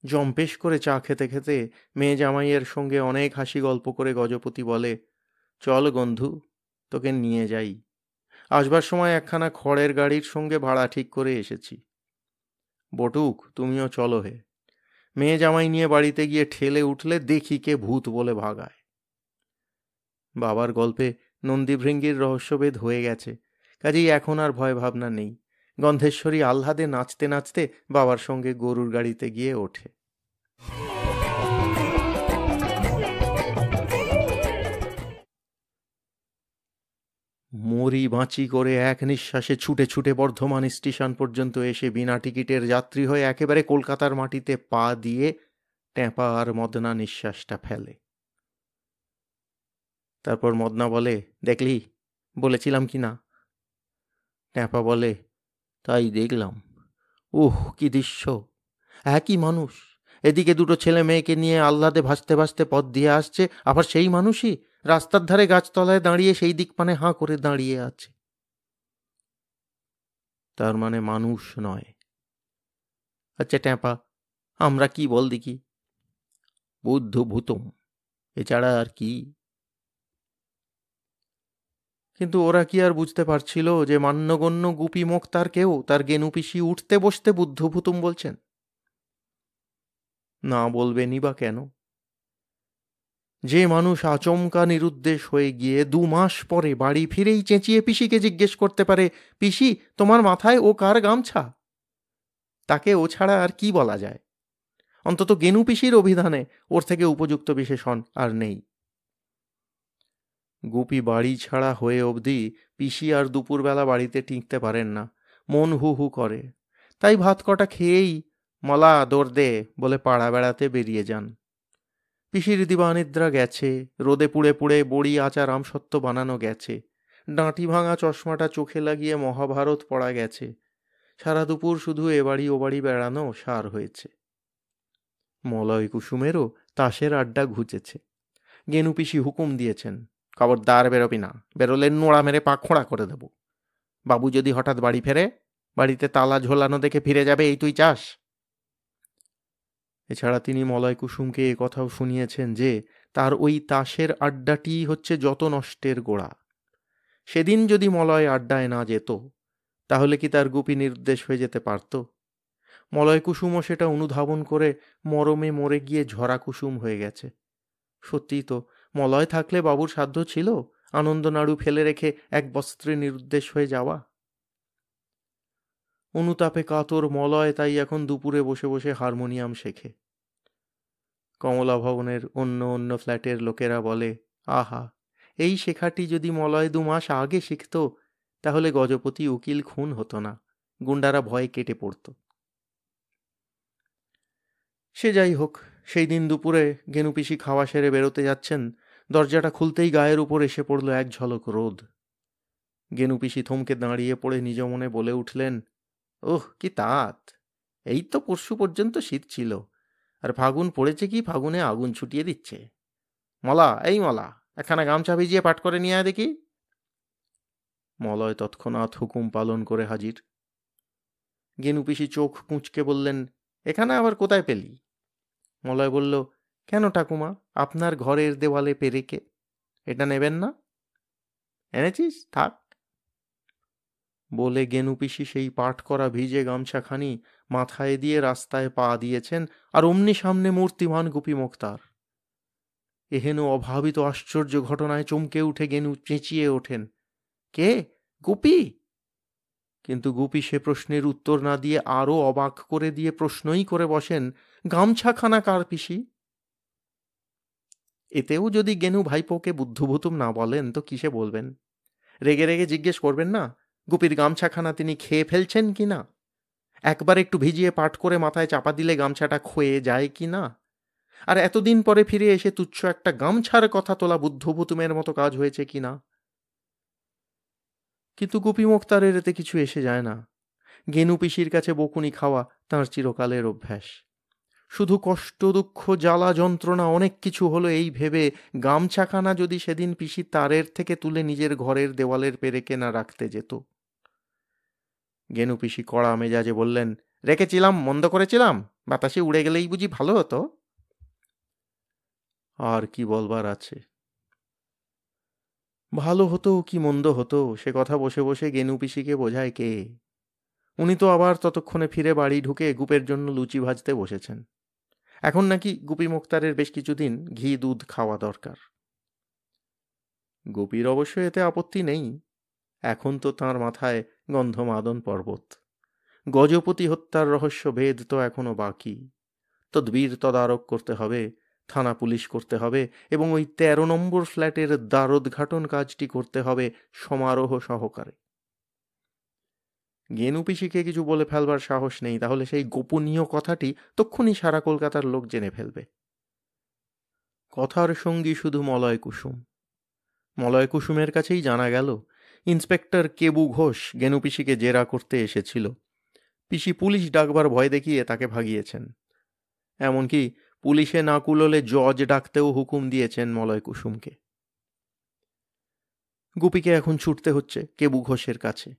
জম্পেশ করে চা খেতে খেতে মেয়ে জামাইয়ের সঙ্গে অনেক হাসি গল্প করে গজপতি বলে, চল বন্ধু, তোকে নিয়ে যাই। আসবার সময় একখানা খড়ের গাড়ির সঙ্গে ভাড়া ঠিক করে এসেছি। বটুক, তুমিও চলো হে। মেয়ে জামাই নিয়ে বাড়িতে গিয়ে ঠেলে উঠলে দেখি কে ভূত বলে ভাগায়। বাবার গল্পে নন্দীভৃঙ্গির রহস্যভেদ হয়ে গেছে, কাজেই এখন আর ভয় ভাবনা নেই। গন্ধেশ্বরী আহ্লাদে নাচতে নাচতে বাবার সঙ্গে গরুর গাড়িতে গিয়ে ওঠে। মরি বাঁচি করে এক নিঃশ্বাসে ছুটে ছুটে বর্ধমান স্টেশন পর্যন্ত এসে বিনা টিকিটের যাত্রী হয়ে একেবারে কলকাতার মাটিতে পা দিয়ে ট্যাপা আর মদনা নিঃশ্বাসটা ফেলে। তারপর মদনা বলে, দেখলি বলেছিলাম কি না? ট্যাপা বলে, তাই দেখলাম। কি দৃশ্য! একই মানুষ এদিকে দুটো ছেলে মেয়েকে নিয়ে আহ্লাদে ভাসতে ভাসতে পথ দিয়ে আসছে, আবার সেই মানুষই রাস্তার ধারে গাছতলায় দাঁড়িয়ে সেই দিক পানে হাঁ করে দাঁড়িয়ে আছে। তার মানে মানুষ নয়। আচ্ছা ট্যাপা, আমরা কি বল দেখি? বুদ্ধ ভূতম, এছাড়া আর কি? কিন্তু ওরা কি আর বুঝতে পারছিল যে মান্যগণ্য গুপি মুখ তার কেউ, তার গেনু পিসি উঠতে বসতে বুদ্ধভূতম বলছেন? না বলবেনই বা কেন? যে মানুষ আচমকা নিরুদ্দেশ হয়ে গিয়ে 2 মাস পরে বাড়ি ফিরেই চেঁচিয়ে পিসিকে জিজ্ঞেস করতে পারে, পিসি, তোমার মাথায় ও কার গামছা? তাকে ও ছাড়া আর কি বলা যায়? অন্তত গেনু পিসির অভিধানে ওর থেকে উপযুক্ত বিশেষণ আর নেই। গুপি বাড়ি ছাড়া হয়ে অবধি পিসি আর দুপুরবেলা বাড়িতে টিকতে পারেন না, মন হু হু করে। তাই ভাত কটা খেয়েই মলা দৌড় দে বলে পাড়া বেড়াতে বেরিয়ে যান। পিসির দিবানিদ্রা গেছে, রোদে পুড়ে পুড়ে বড়ি আচার আমসত্ত্ব বানানো গেছে, ডাঁটি ভাঙা চশমাটা চোখে লাগিয়ে মহাভারত পড়া গেছে, সারা দুপুর শুধু এ বাড়ি ও বাড়ি বেড়ানো সার হয়েছে। মলয় কুসুমেরও তাসের আড্ডা ঘুচেছে। গেনু পিসি হুকুম দিয়েছেন, খবরদার বেরোবি না, বেরোলে নোড়া মেরে পা খোঁড়া করে দেব। বাবু যদি হঠাৎ বাড়ি ফেরে, বাড়িতে তালা ঝোলানো দেখে ফিরে যাবে, এই তুই চাস? এছাড়া তিনি মলয় কুসুমকে এ কথাও শুনিয়েছেন যে তার ওই তাসের আড্ডাটি হচ্ছে যত নষ্টের গোড়া। সেদিন যদি মলয় আড্ডায় না যেত, তাহলে কি তার গুপি নির্দেশ হয়ে যেতে পারত? মলয় কুসুমও সেটা অনুধাবন করে মরমে মরে গিয়ে ঝরা কুসুম হয়ে গেছে। সত্যিই তো, মলয় থাকলে বাবুর সাধ্য ছিল আনন্দনাড়ু ফেলে রেখে এক বস্ত্রে নিরুদ্দেশ হয়ে যাওয়া। অনুতাপে কাতর মলয় তাই এখন দুপুরে বসে বসে হারমোনিয়াম শেখে। কমলা ভবনের অন্য অন্য ফ্ল্যাটের লোকেরা বলে, আহা, এই শেখাটি যদি মলয় 2 মাস আগে শিখত তাহলে গজপতি উকিল খুন হতো না, গুন্ডারা ভয়ে কেটে পড়ত। সে যাই হোক, সেই দিন দুপুরে গেনুপিসি খাওয়া সেরে বেরোতে যাচ্ছেন, দরজাটা খুলতেই গায়ের উপর এসে পড়ল এক ঝলক রোদ। গেনুপিসি থমকে দাঁড়িয়ে পড়ে নিজ মনে বলে উঠলেন, ওহ কি তাত! এই তো পরশু পর্যন্ত শীত ছিল, আর ফাগুন পড়েছে কি ফাগুনে আগুন ছুটিয়ে দিচ্ছে। মলা, এই মলা, একখানা গামছা ভিজিয়ে পাট করে নিয়ে আয় দেখি। মলয় তৎক্ষণাৎ হুকুম পালন করে হাজির। গেনুপিসি চোখ কুঁচকে বললেন, এখানে আবার কোথায় পেলি? মলয় বলল, কেন ঠাকুমা, আপনার ঘরের দেওয়ালে পেরেকে। এটা নেবেন না? এনেছিস, থাক। বলে গেনুপিসি সেই পাট করা ভিজে গামছাখানি মাথায় দিয়ে রাস্তায় পা দিয়েছেন, আর অমনি সামনে মূর্তিমান গুপি মোক্তার। এহেন অভাবিত আশ্চর্য ঘটনায় চমকে উঠে গেনু চেঁচিয়ে ওঠেন, কে? গুপি? কিন্তু গুপি সে প্রশ্নের উত্তর না দিয়ে আরও অবাক করে দিয়ে প্রশ্নই করে বসেন, গামছাখানা কার পিসি? এতেও যদি গেনু ভাইপোকে বুদ্ধভূতুম না বলেন তো কিসে বলবেন? রেগে রেগে জিজ্ঞেস করবেন না গুপির গামছাখানা তিনি খেয়ে ফেলছেন কি না? একবার একটু ভিজিয়ে পাট করে মাথায় চাপা দিলে গামছাটা ক্ষয়ে যায় কি না? আর এতদিন পরে ফিরে এসে তুচ্ছ একটা গামছার কথা তোলা বুদ্ধভূতুমের মতো কাজ হয়েছে কি না? কিন্তু গুপি মোক্তারের এতে কিছু এসে যায় না। গেনু পিসির কাছে বকুনি খাওয়া তাঁর চিরকালের অভ্যাস। শুধু কষ্ট, দুঃখ, জ্বালা, যন্ত্রণা অনেক কিছু হলো এই ভেবে গামছাখানা যদি সেদিন পিসি তারের থেকে তুলে নিজের ঘরের দেওয়ালের পেরেকে না রাখতে যেত। গেনু পিসি কড়া মেজাজে বললেন, রেখেছিলাম, মন্দ করেছিলাম, বাতাসে উড়ে গেলেই বুঝি ভালো হতো? আর কি বলবার আছে? ভালো হতো কি মন্দ হতো সে কথা বসে বসে গেনু পিসিকে বোঝায় কে? উনি তো আবার ততক্ষণে ফিরে বাড়ি ঢুকে গুপের জন্য লুচি ভাজতে বসেছেন। এখন নাকি গুপি মোক্তারের বেশ কিছুদিন ঘি দুধ খাওয়া দরকার। গুপির অবশ্য এতে আপত্তি নেই। এখন তো তাঁর মাথায় গন্ধমাদন পর্বত। গজপতি হত্যার রহস্য ভেদ তো এখনো বাকি। তদবির তদারক করতে হবে, থানা পুলিশ করতে হবে, এবং ওই 13 নম্বর ফ্ল্যাটের দ্বারোদ্ঘাটন কাজটি করতে হবে সমারোহ সহকারে। গেনু পিসিকে কিছু বলে ফেলবার সাহস নেই, তাহলে সেই গোপনীয় কথাটি তক্ষুনি সারা কলকাতার লোক জেনে ফেলবে। কথার সঙ্গী শুধু মলয় কুসুম। মলয় কুসুমের কাছেই জানা গেল ইন্সপেক্টর কেবু ঘোষ গেনু পিসিকে জেরা করতে এসেছিল। পিসি পুলিশ ডাকবার ভয় দেখিয়ে তাকে ভাগিয়েছেন। এমনকি পুলিশে না কুলোলে জজ ডাকতেও হুকুম দিয়েছেন মলয় কুসুমকে। গুপিকে এখন ছুটতে হচ্ছে কেবু ঘোষের কাছে।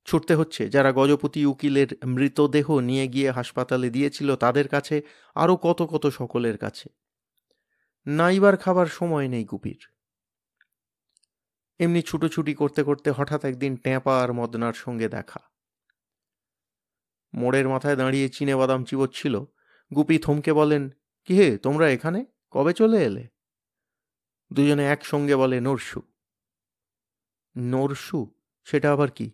ছুটতে হচ্ছে যারা গজপতি উকিলের মৃতদেহ নিয়ে গিয়ে হাসপাতালে দিয়েছিল তাদের কাছে, আরও কত কত সকলের কাছে। নাইবার খাবার সময় নেই গুপির। এমনি ছুটোছুটি করতে করতে হঠাৎ একদিন ট্যাঁপা আর মদনার সঙ্গে দেখা। মোড়ের মাথায় দাঁড়িয়ে চিনে বাদাম চিবোচ্ছিল। গুপি থমকে বলেন, কি হে, তোমরা এখানে কবে চলে এলে? দুজনে একসঙ্গে বলে, নরসু। নরসু? সেটা আবার কি?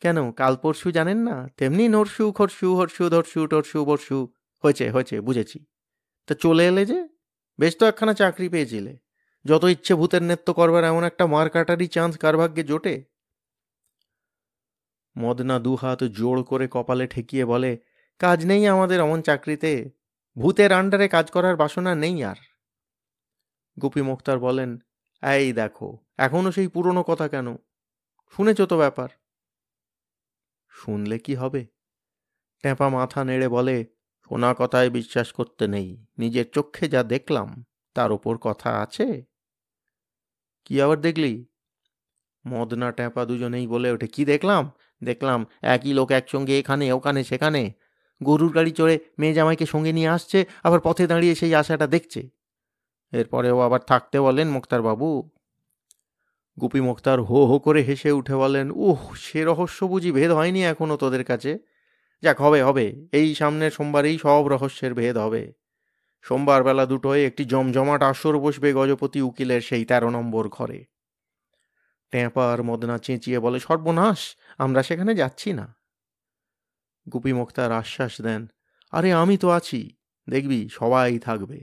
কেন, কাল পরশু জানেন না? তেমনি নরসু, খরসু, হরসু, ধরসু, টরসু, বর্ষু। হয়েছে হয়েছে, বুঝেছি। তা চলে এলে যে? বেশ তো একখানা চাকরি পেয়েছিলে। যত ইচ্ছে ভূতের নেত্য করবার এমন একটা মার কাটারই চান্স কার ভাগ্যে জোটে? মদনা দুহাত জোড় করে কপালে ঠেকিয়ে বলে, কাজ নেই আমাদের অমন চাকরিতে। ভূতের আন্ডারে কাজ করার বাসনা নেই আর। গুপি মোক্তার বলেন, এই দেখো, এখনো সেই পুরনো কথা কেন? শুনেছ তো ব্যাপার। শুনলে কি হবে? ট্যাঁপা মাথা নেড়ে বলে, শোনা কথায় বিশ্বাস করতে নেই, নিজের চক্ষে যা দেখলাম তার ওপর কথা আছে। কি আবার দেখলি? মদনা ট্যাঁপা দুজনেই বলে ওঠে, কি দেখলাম? দেখলাম একই লোক একসঙ্গে এখানে ওখানে সেখানে গরুর গাড়ি চড়ে মেয়ে জামাইকে সঙ্গে নিয়ে আসছে, আবার পথে দাঁড়িয়ে সেই আশাটা দেখছে। এরপরেও আবার থাকতে বলেন মোক্তার বাবু। গুপি মোক্তার হো হো করে হেসে উঠে বলেন, সে রহস্য বুঝি ভেদ হয়নি এখনো তোদের কাছে? যাক, হবে হবে, এই সামনের সোমবারেই সব রহস্যের ভেদ হবে। সোমবার বেলা 2টোয় একটি জমজমাট আসর বসবে গজপতি উকিলের সেই 13 নম্বর ঘরে। টেঁপা আর মদনা চেঁচিয়ে বলে, সর্বনাশ, আমরা সেখানে যাচ্ছি না। গুপি মোক্তার আশ্বাস দেন, আরে আমি তো আছি, দেখবি সবাই থাকবে।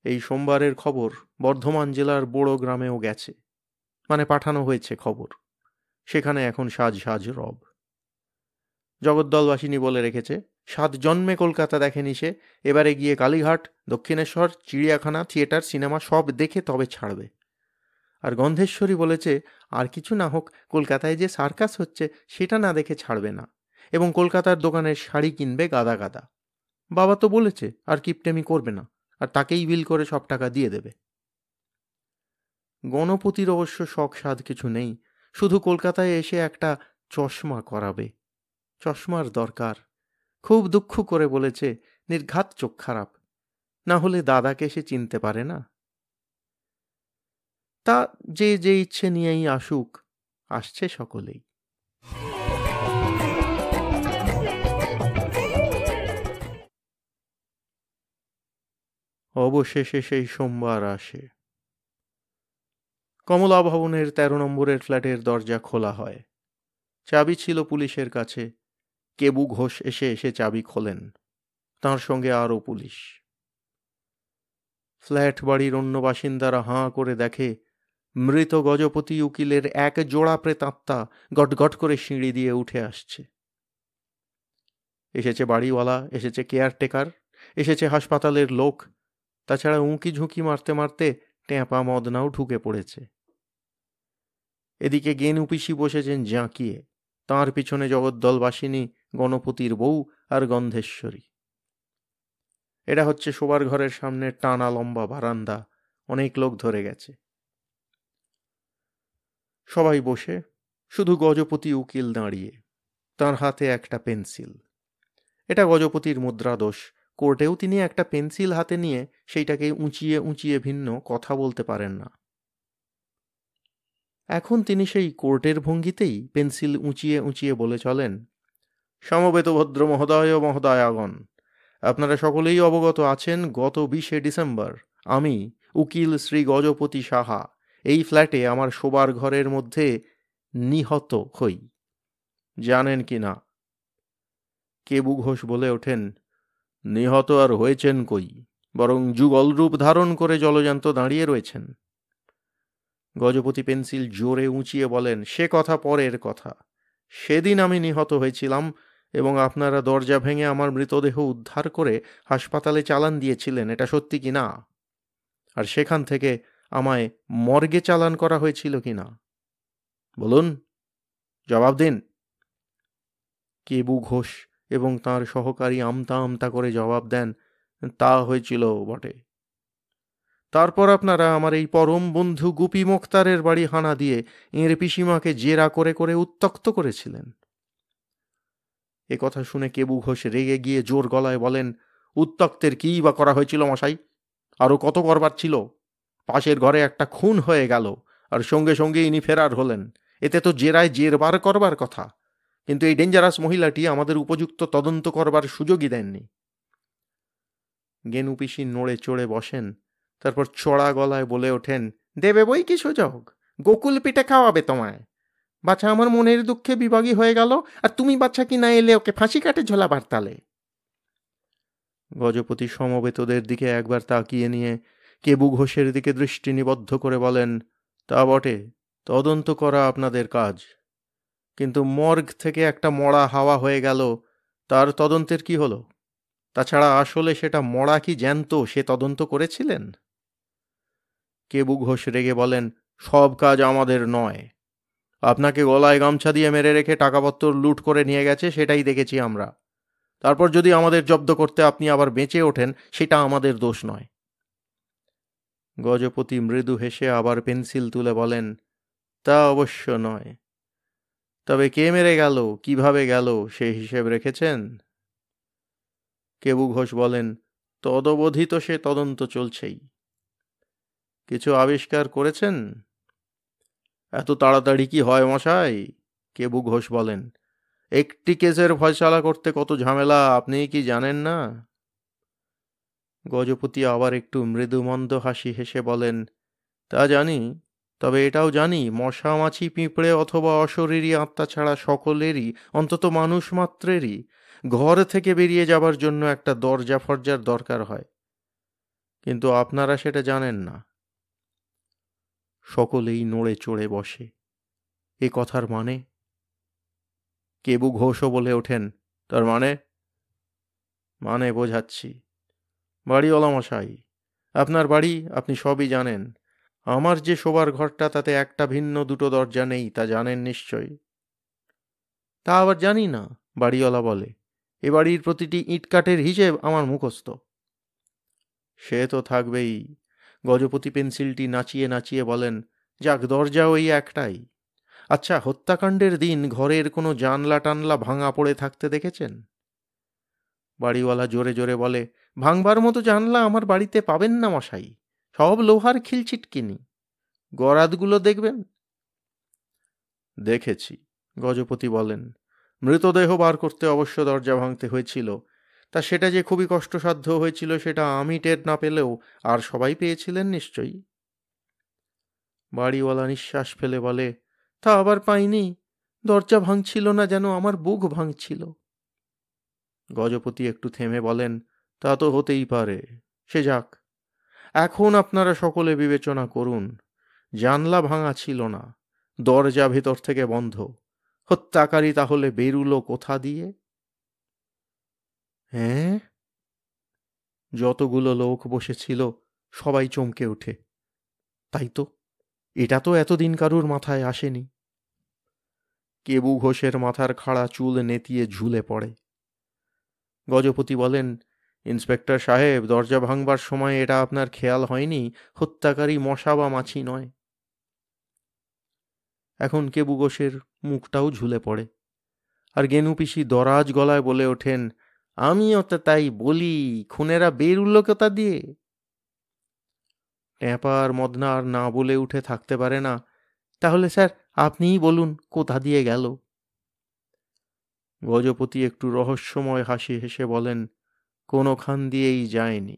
এই সোমবারের খবর বর্ধমান জেলার বড় গ্রামেও গেছে, মানে পাঠানো হয়েছে খবর। সেখানে এখন সাজ সাজ রব। জগদ্দলবাসিনী বলে রেখেছে, 7 জন্মে কলকাতা দেখেনি সে, এবারে গিয়ে কালীঘাট, দক্ষিণেশ্বর, চিড়িয়াখানা, থিয়েটার, সিনেমা সব দেখে তবে ছাড়বে। আর গন্ধেশ্বরী বলেছে, আর কিছু না হোক, কলকাতায় যে সার্কাস হচ্ছে সেটা না দেখে ছাড়বে না, এবং কলকাতার দোকানের শাড়ি কিনবে গাদা গাদা। বাবা তো বলেছে আর কিপটেমি করবে না, আর তাকেই বিল করে সব টাকা দিয়ে দেবে। গণপতির অবশ্য শখ সাধ কিছু নেই, শুধু কলকাতায় এসে একটা চশমা করাবে। চশমার দরকার। খুব দুঃখ করে বলেছে, নির্ঘাত চোখ খারাপ, না হলে দাদাকে সে চিনতে পারে না। তা যে যে ইচ্ছে নিয়েই আসুক, আসছে সকলেই। অবশেষে সেই সোমবার আসে। কমলা ভবনের 13 নম্বরের ফ্ল্যাটের দরজা খোলা হয়। চাবি ছিল পুলিশের কাছে। কেবু ঘোষ এসে এসে চাবি খোলেন, তাঁর সঙ্গে আরও পুলিশ। ফ্ল্যাট বাড়ির অন্য বাসিন্দারা হাঁ করে দেখে মৃত গজপতি উকিলের এক জোড়া প্রেতাত্মা গটগট করে সিঁড়ি দিয়ে উঠে আসছে। এসেছে বাড়িওয়ালা, এসেছে কেয়ারটেকার, এসেছে হাসপাতালের লোক, তাছাড়া উঁকি ঝুঁকি মারতে মারতে টেঁপা মদনাও ঢুকে পড়েছে। এদিকে গেনু পিসি বসেছেন জাঁকিয়ে, তাঁর পিছনে জগদ্দলবাসিনী, গণপতির বউ আর গন্ধেশ্বরী। এটা হচ্ছে শোবার ঘরের সামনে টানা লম্বা বারান্দা, অনেক লোক ধরে গেছে। সবাই বসে, শুধু গজপতি উকিল দাঁড়িয়ে, তাঁর হাতে একটা পেন্সিল। এটা গজপতির মুদ্রাদোষ, কোর্টেও তিনি একটা পেন্সিল হাতে নিয়ে সেইটাকে উঁচিয়ে উঁচিয়ে ভিন্ন কথা বলতে পারেন না। এখন তিনি সেই কোর্টের ভঙ্গিতেই পেন্সিল উঁচিয়ে উঁচিয়ে বলে চলেন, সমবেত ভদ্র মহোদয় ও মহোদয়াগণ, আপনারা সকলেই অবগত আছেন, গত 20শে ডিসেম্বর আমি উকিল শ্রী গজপতি সাহা এই ফ্ল্যাটে আমার শোবার ঘরের মধ্যে নিহত হই। জানেন কি না? কেবু ঘোষ বলে ওঠেন, নিহত আর হয়েছেন কই, বরং যুগল রূপ ধারণ করে জলজান্ত দাঁড়িয়ে রয়েছেন। গজপতি পেন্সিল জোরে উঁচিয়ে বলেন, সে কথা পরের কথা। সেদিন আমি নিহত হয়েছিলাম এবং আপনারা দরজা ভেঙে আমার মৃতদেহ উদ্ধার করে হাসপাতালে চালান দিয়েছিলেন, এটা সত্যি কি না? আর সেখান থেকে আমায় মর্গে চালান করা হয়েছিল কি না? বলুন, জবাব দিন। কেবু ঘোষ এবং তাঁর সহকারী আমতা আমতা করে জবাব দেন, তা হয়েছিল বটে। তারপর আপনারা আমার এই পরম বন্ধু গুপি মোক্তারের বাড়ি হানা দিয়ে এঁর পিসিমাকে জেরা করে করে উত্ত্যক্ত করেছিলেন। এ কথা শুনে কেবু ঘোষ রেগে গিয়ে জোর গলায় বলেন, উত্ত্যক্তের কী বা করা হয়েছিল মশাই? আরও কত করবার ছিল। পাশের ঘরে একটা খুন হয়ে গেল, আর সঙ্গে সঙ্গে ইনি ফেরার হলেন। এতে তো জেরায় জেরবার করবার কথা, কিন্তু এই ডেঞ্জারাস মহিলাটি আমাদের উপযুক্ত তদন্ত করবার সুযোগই দেননি। গেনু পিসি নড়ে চড়ে বসেন, তারপর চড়া গলায় বলে ওঠেন, দেবে বই কি সুযোগ? গোকুল পিঠে খাওয়াবে তোমায়। বাচ্চা আমার মনের দুঃখে বিভাগী হয়ে গেল, আর তুমি বাচ্চা কি না এলে ওকে ফাঁসি কাটে ঝোলাবার তালে। গজপতি সমবেতদের দিকে একবার তাকিয়ে নিয়ে কেবু ঘোষের দিকে দৃষ্টি নিবদ্ধ করে বলেন, তা বটে, তদন্ত করা আপনাদের কাজ, কিন্তু মর্গ থেকে একটা মরা হাওয়া হয়ে গেল, তার তদন্তের কি হলো? তাছাড়া আসলে সেটা মরা কি জ্যান্ত সে তদন্ত করেছিলেন? কেবু ঘোষ রেগে বলেন, সব কাজ আমাদের নয়। আপনাকে গলায় গামছা দিয়ে মেরে রেখে টাকাপত্র লুট করে নিয়ে গেছে, সেটাই দেখেছি আমরা। তারপর যদি আমাদের জব্দ করতে আপনি আবার বেঁচে ওঠেন, সেটা আমাদের দোষ নয়। গজপতি মৃদু হেসে আবার পেন্সিল তুলে বলেন, তা অবশ্য নয়, তবে কে মেরে গেল, কিভাবে গেল, সে হিসেব রেখেছেন? কেবু ঘোষ বলেন, তদবধি তো সে তদন্ত চলছেই। কিছু আবিষ্কার করেছেন? এত তাড়াতাড়ি কি হয় মশাই? কেবু ঘোষ বলেন, একটি কেসের ফয়সালা করতে কত ঝামেলা আপনি কি জানেন না? গজপতি আবার একটু মৃদুমন্দ হাসি হেসে বলেন, তা জানি, তবে এটাও জানি মশা মাছি পিঁপড়ে অথবা অশরীরী আত্মা ছাড়া সকলেরই, অন্তত মানুষ মাত্রেরই ঘর থেকে বেরিয়ে যাবার জন্য একটা দরজা ফরজার দরকার হয়। কিন্তু আপনারা সেটা জানেন না। সকলেই নড়ে চড়ে বসে। এ কথার মানে? কেবু ঘোষও বলে ওঠেন, তার মানে? মানে বোঝাচ্ছি। বাড়িওয়ালা মশাই, আপনার বাড়ি, আপনি সবই জানেন। আমার যে শোবার ঘরটা, তাতে একটা ভিন্ন দুটো দরজা নেই, তা জানেন নিশ্চয়ই। তা আবার জানি না, বাড়িওয়ালা বলে। এ বাড়ির প্রতিটি ইটকাঠের হিসেব আমার মুখস্থ। সে তো থাকবেই। গজপতি পেন্সিলটি নাচিয়ে নাচিয়ে বলেন, যাক, দরজা ওই একটাই। আচ্ছা, হত্যাকাণ্ডের দিন ঘরের কোনো জানলা টানলা ভাঙা পড়ে থাকতে দেখেছেন? বাড়িওয়ালা জোরে জোরে বলে, ভাঙবার মতো জানলা আমার বাড়িতে পাবেন না মশাই, সব লোহার খিলচিটকিনি। গরাদগুলো দেখবেন। দেখেছি, গজপতি বলেন। মৃতদেহ বার করতে অবশ্য দরজা ভাঙতে হয়েছিল। তা সেটা যে খুবই কষ্টসাধ্য হয়েছিল সেটা আমি টের না পেলেও আর সবাই পেয়েছিলেন নিশ্চয়ই। বাড়িওয়ালা নিঃশ্বাস ফেলে বলে, তা আবার পাইনি। দরজা ভাঙছিল না, যেন আমার বুক ভাঙছিল। গজপতি একটু থেমে বলেন, তা তো হতেই পারে, সে যাক। এখন আপনারা সকলে বিবেচনা করুন। জানলা ভাঙা ছিল না, দরজা ভেতর থেকে বন্ধ। হত্যাকারী তাহলে বেরুলো কোথা দিয়ে? হ্যাঁ? যতগুলো লোক বসেছিল সবাই চমকে ওঠে। তাই তো, এটা তো এতদিন কারুর মাথায় আসেনি। কেবু ঘোষের মাথার খাড়া চুল নেতিয়ে ঝুলে পড়ে। গজপতি বলেন, ইন্সপেক্টর সাহেব, দরজা ভাঙবার সময় এটা আপনার খেয়াল হয়নি হত্যাকারী মশা বা মাছি নয়? এখন কেবু ঘোষের মুখটাও ঝুলে পড়ে, আর গেনু পিসি দরাজ গলায় বলে ওঠেন, আমিও তো তাই বলি, খুনেরা বেরুলো কোথা দিয়ে? ট্যাপা আর মদনা আর না বলে উঠে থাকতে পারে না। তাহলে স্যার, আপনিই বলুন কোথা দিয়ে গেল? গজপতি একটু রহস্যময় হাসি হেসে বলেন, কোনোখান দিয়েই যায়নি,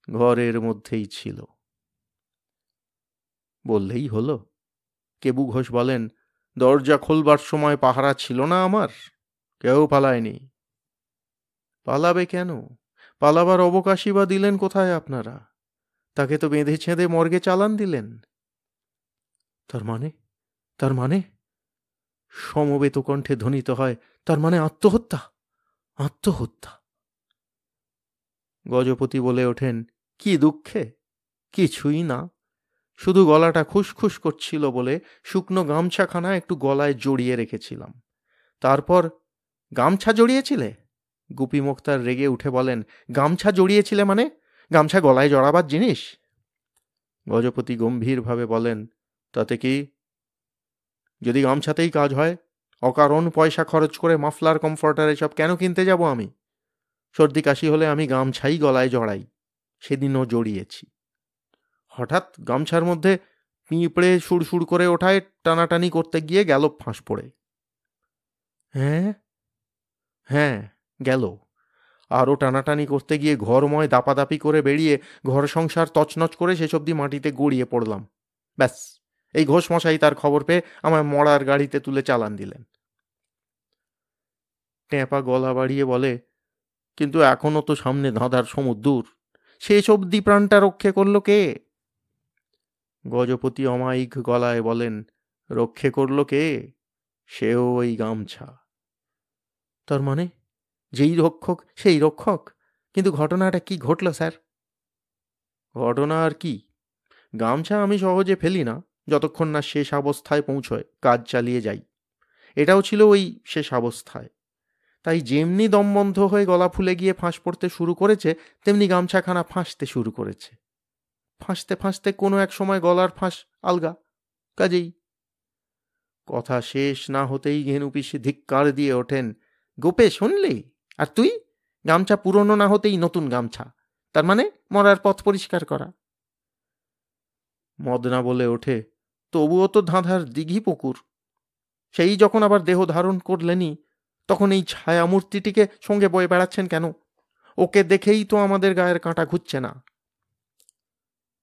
ঘরের মধ্যেই ছিল। বললেই হলো। কেবু ঘোষ বলেন, দরজা খোলবার সময় পাহারা ছিল না আমার? কেউ পালায়নি। পালাবে কেন? পালাবার অবকাশই বা দিলেন কোথায় আপনারা? তাকে তো বেঁধে ছেঁধে মর্গে চালান দিলেন। তার মানে? তার মানে? সমবেত কণ্ঠে ধ্বনিত হয়, তার মানে আত্মহত্যা, আত্মহত্যা। গজপতি বলে ওঠেন, কি দুঃখে? কিছুই না, শুধু গলাটা খুসখুস করছিল বলে শুকনো গামছাখানা একটু গলায় জড়িয়ে রেখেছিলাম। তারপর? গামছা জড়িয়েছিলে? গুপি মোক্তার রেগে উঠে বলেন, গামছা জড়িয়েছিলে মানে? গামছা গলায় জড়াবার জিনিস? গজপতি গম্ভীরভাবে বলেন, তাতে কি? যদি গামছাতেই কাজ হয়, অকারণ পয়সা খরচ করে মাফলার, কমফর্টার এসব কেন কিনতে যাব আমি? সর্দি কাশি হলে আমি গামছাই গলায় জড়াই, সেদিনও জড়িয়েছি। হঠাৎ গামছার মধ্যে পিঁপড়ে সুড়সুড় করে ওঠায়, টানাটানি করতে গিয়ে গেল ফাঁস পড়ে। হ্যাঁ? হ্যাঁ, গেল। আরও টানাটানি করতে গিয়ে ঘরময় দাপাদাপি করে বেরিয়ে ঘর সংসার তছনছ করে শেষ অবধি মাটিতে গড়িয়ে পড়লাম। ব্যাস, এই ঘোষমশাই তার খবর পেয়ে আমায় মরার গাড়িতে তুলে চালান দিলেন। ট্যাপা গলা বাড়িয়ে বলে, কিন্তু এখনও তো সামনে ধাঁধার সমুদ্র। শেষ অবধি প্রাণটা রক্ষে করল কে? গজপতি অমায়িক গলায় বলেন, রক্ষে করল কে? সেও ওই গামছা। তার মানে যেই রক্ষক সেই রক্ষক? কিন্তু ঘটনাটা কি ঘটল স্যার? ঘটনা আর কি? গামছা আমি সহজে ফেলি না, যতক্ষণ না শেষ অবস্থায় পৌঁছয় কাজ চালিয়ে যাই। এটাও ছিল ওই শেষ অবস্থায়। তাই যেমনি দম বন্ধ হয়ে গলা ফুলে গিয়ে ফাঁস পড়তে শুরু করেছে, তেমনি গামছাখানা ফাঁসতে শুরু করেছে। ফাঁসতে ফাঁসতে কোনো এক সময় গলার ফাঁস আলগা, কাজেই। কথা শেষ না হতেই ঘেনু পিসি ধিক্কার দিয়ে ওঠেন, গোপে শুনলি? আর তুই? গামছা পুরনো না হতেই নতুন গামছা, তার মানে মরার পথ পরিষ্কার করা। মদনা বলে ওঠে, তবুও তো ধাঁধার দিঘি পুকুর। সেই যখন আবার দেহ ধারণ করলেনই, তখন এই ছায়ামূর্তিটিকে সঙ্গে বয়ে বেড়াচ্ছেন কেন? ওকে দেখেই তো আমাদের গায়ের কাঁটা ঘুরছে না।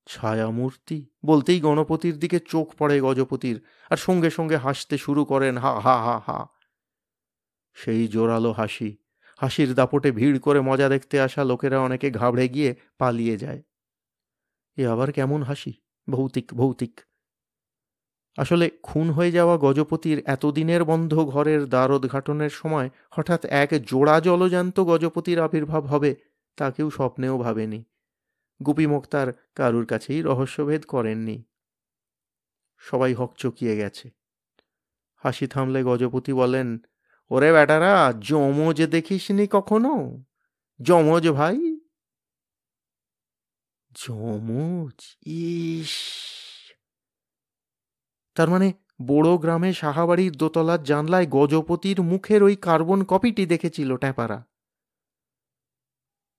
ছায়ামূর্তি বলতেই গণপতির দিকে চোখ পড়ে গজপতির, আর সঙ্গে সঙ্গে হাসতে শুরু করেন, হা হা হা হা। সেই জোরালো হাসি, হাসির দাপটে ভিড় করে মজা দেখতে আসা লোকেরা অনেকে ঘাবড়ে গিয়ে পালিয়ে যায়। এ আবার কেমন হাসি, ভৌতিক ভৌতিক। আসলে খুন হয়ে যাওয়া গজপতির এতদিনের বন্ধ ঘরের দ্বার উদ্ঘাটনের সময় হঠাৎ এক জোড়া জলজান্ত গজপতির আবির্ভাব হবে তা কেউ স্বপ্নেও ভাবেনি। গুপি মোক্তার কারুর কাছেই রহস্যভেদ করেননি। সবাই হকচকিয়ে গেছে। হাসি থামলে গজপতি বলেন, ওরে বেটারা, যমজ দেখিসনি কখনো? যমজ ভাই। যমজ? ইস! তার মানে বড় গ্রামে সাহাবাড়ির দোতলার জানলায় গজপতির মুখের ওই কার্বন কপিটি দেখেছিল ট্যাপারা।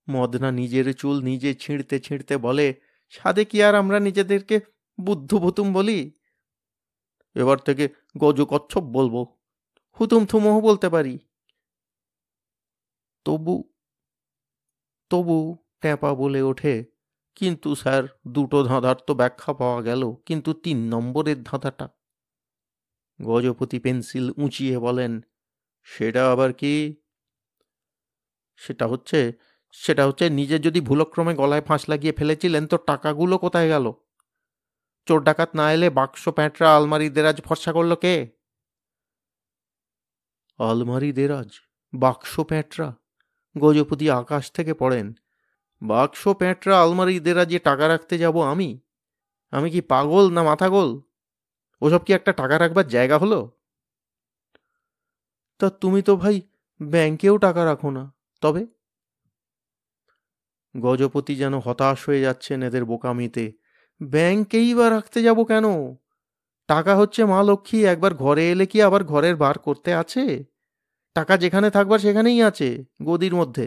মদনা নিজের চুল নিজে ছিঁড়তে ছিঁড়তে বলে, সাধে কি আর আমরা নিজেদেরকে বুদ্ধভুতুম বলি? এবার থেকে গজকচ্ছপ বলবো, হুতুম থুমও বলতে পারি। তবু তবু ট্যাপা বলে ওঠে, কিন্তু স্যার, দুটো ধাঁধার তো ব্যাখ্যা পাওয়া গেল, কিন্তু 3 নম্বরের ধাঁধাটা? গজপতি পেন্সিল উঁচিয়ে বলেন, সেটা আবার কি? সেটা হচ্ছে নিজে যদি ভুলক্রমে গলায় ফাঁস লাগিয়ে ফেলেছিলেন তো টাকাগুলো কোথায় গেল? চোর ডাকাত না এলে বাক্স প্যাঁটরা আলমারি দেরাজ ফর্সা করল কে? আলমারি দেরাজ, বাক্স প্যাঁটরা? গজপতি আকাশ থেকে পড়েন। বাক্স প্যাঁটরা আলমারি দেরাজে টাকা রাখতে যাব আমি? আমি কি পাগল না মাথা গোল? ওসব কি একটা টাকা রাখবার জায়গা হলো? তা তুমি তো ভাই ব্যাংকেও টাকা রাখো না, তবে? গজপতি যেন হতাশ হয়ে যাচ্ছেন এদের বোকামিতে। ব্যাংকেই বা রাখতে যাব কেন? টাকা হচ্ছে মা লক্ষ্মী, একবার ঘরে এলে কি আবার ঘরের বার করতে আছে? টাকা যেখানে থাকবার সেখানেই আছে, গদির মধ্যে।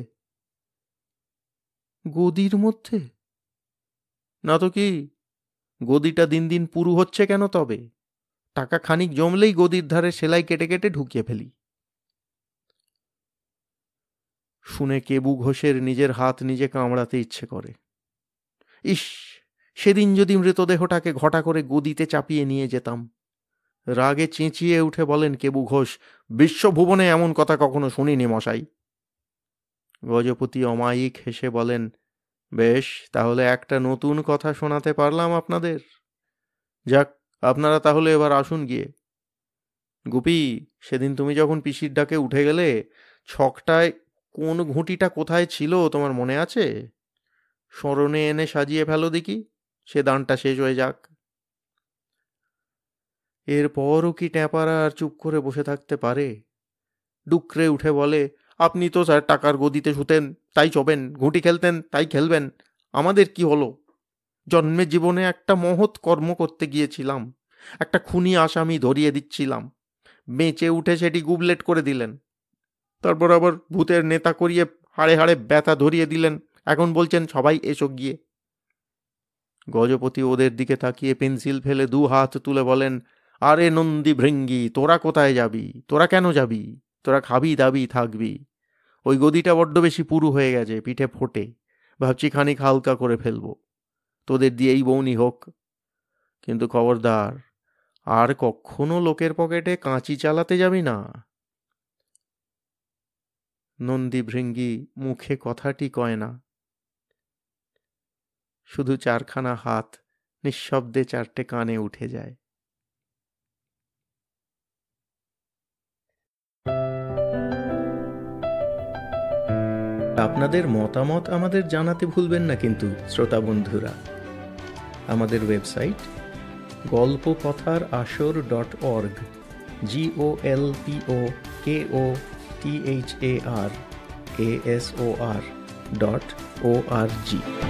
গদির মধ্যে? না তো কি? গদিটা দিন দিন পুরু হচ্ছে কেন তবে? টাকা খানিক জমলেই গদির ধারে সেলাই কেটে কেটে ঢুকিয়ে ফেলি। শুনে কেবু ঘোষের নিজের হাত নিজে কামড়াতে ইচ্ছে করে। ইস, সেদিন যদি মৃতদেহটাকে ঘটা করে গদিতে চাপিয়ে নিয়ে যেতাম। রাগে চেঁচিয়ে উঠে বলেন কেবু ঘোষ, বিশ্বভুবনে এমন কথা কখনো শুনিনি মশাই। গজপতি অমায়িক হেসে বলেন, বেশ, তাহলে একটা নতুন কথা শোনাতে পারলাম আপনাদের। যাক, আপনারা তাহলে এবার আসুন গিয়ে। গুপি, সেদিন তুমি যখন পিসির ডাকে উঠে গেলে, ছকটায় কোন ঘুঁটিটা কোথায় ছিল তোমার মনে আছে? স্মরণে এনে সাজিয়ে ফেলো দেখি, সে দানটা শেষ হয়ে যাক। এরপরও কি ট্যাপারা আর চুপ করে বসে থাকতে পারে? ডুকরে উঠে বলে, আপনি তো স্যার টাকার গদিতে শুতেন তাই চবেন, ঘুঁটি খেলতেন তাই খেলবেন, আমাদের কি হলো? জন্মে জীবনে একটা মহৎ কর্ম করতে গিয়েছিলাম, একটা খুনি আসামি ধরিয়ে দিচ্ছিলাম, বেঁচে উঠে সেটি গুবলেট করে দিলেন। তারপর আবার ভূতের নেতা করিয়ে হাড়ে হাড়ে ব্যথা ধরিয়ে দিলেন, এখন বলছেন সবাই এসো গিয়ে। গজপতি ওদের দিকে তাকিয়ে পেন্সিল ফেলে 2 হাত তুলে বলেন, আরে নন্দী ভৃঙ্গি, তোরা কোথায় যাবি? তোরা কেন যাবি? তোরা খাবি দাবি থাকবি। ওই গদিটা বড্ড বেশি পুরু হয়ে গেছে, পিঠে ফোটে, ভাবছি খানিক হালকা করে ফেলবো, তোদের দিয়েই বউনি হোক। কিন্তু খবরদার, আর কখনো লোকের পকেটে কাঁচি চালাতে যাবি না। নন্দী ভৃঙ্গি মুখে কথাটি কয় না, শুধু 4খানা হাত নিঃশব্দে 4টে কানে উঠে যায়। আপনাদের মতামত আমাদের জানাতে ভুলবেন না কিন্তু শ্রোতা বন্ধুরা। আমাদের ওয়েবসাইট golpokothar.org, GOLPOKOTHARASOR.org।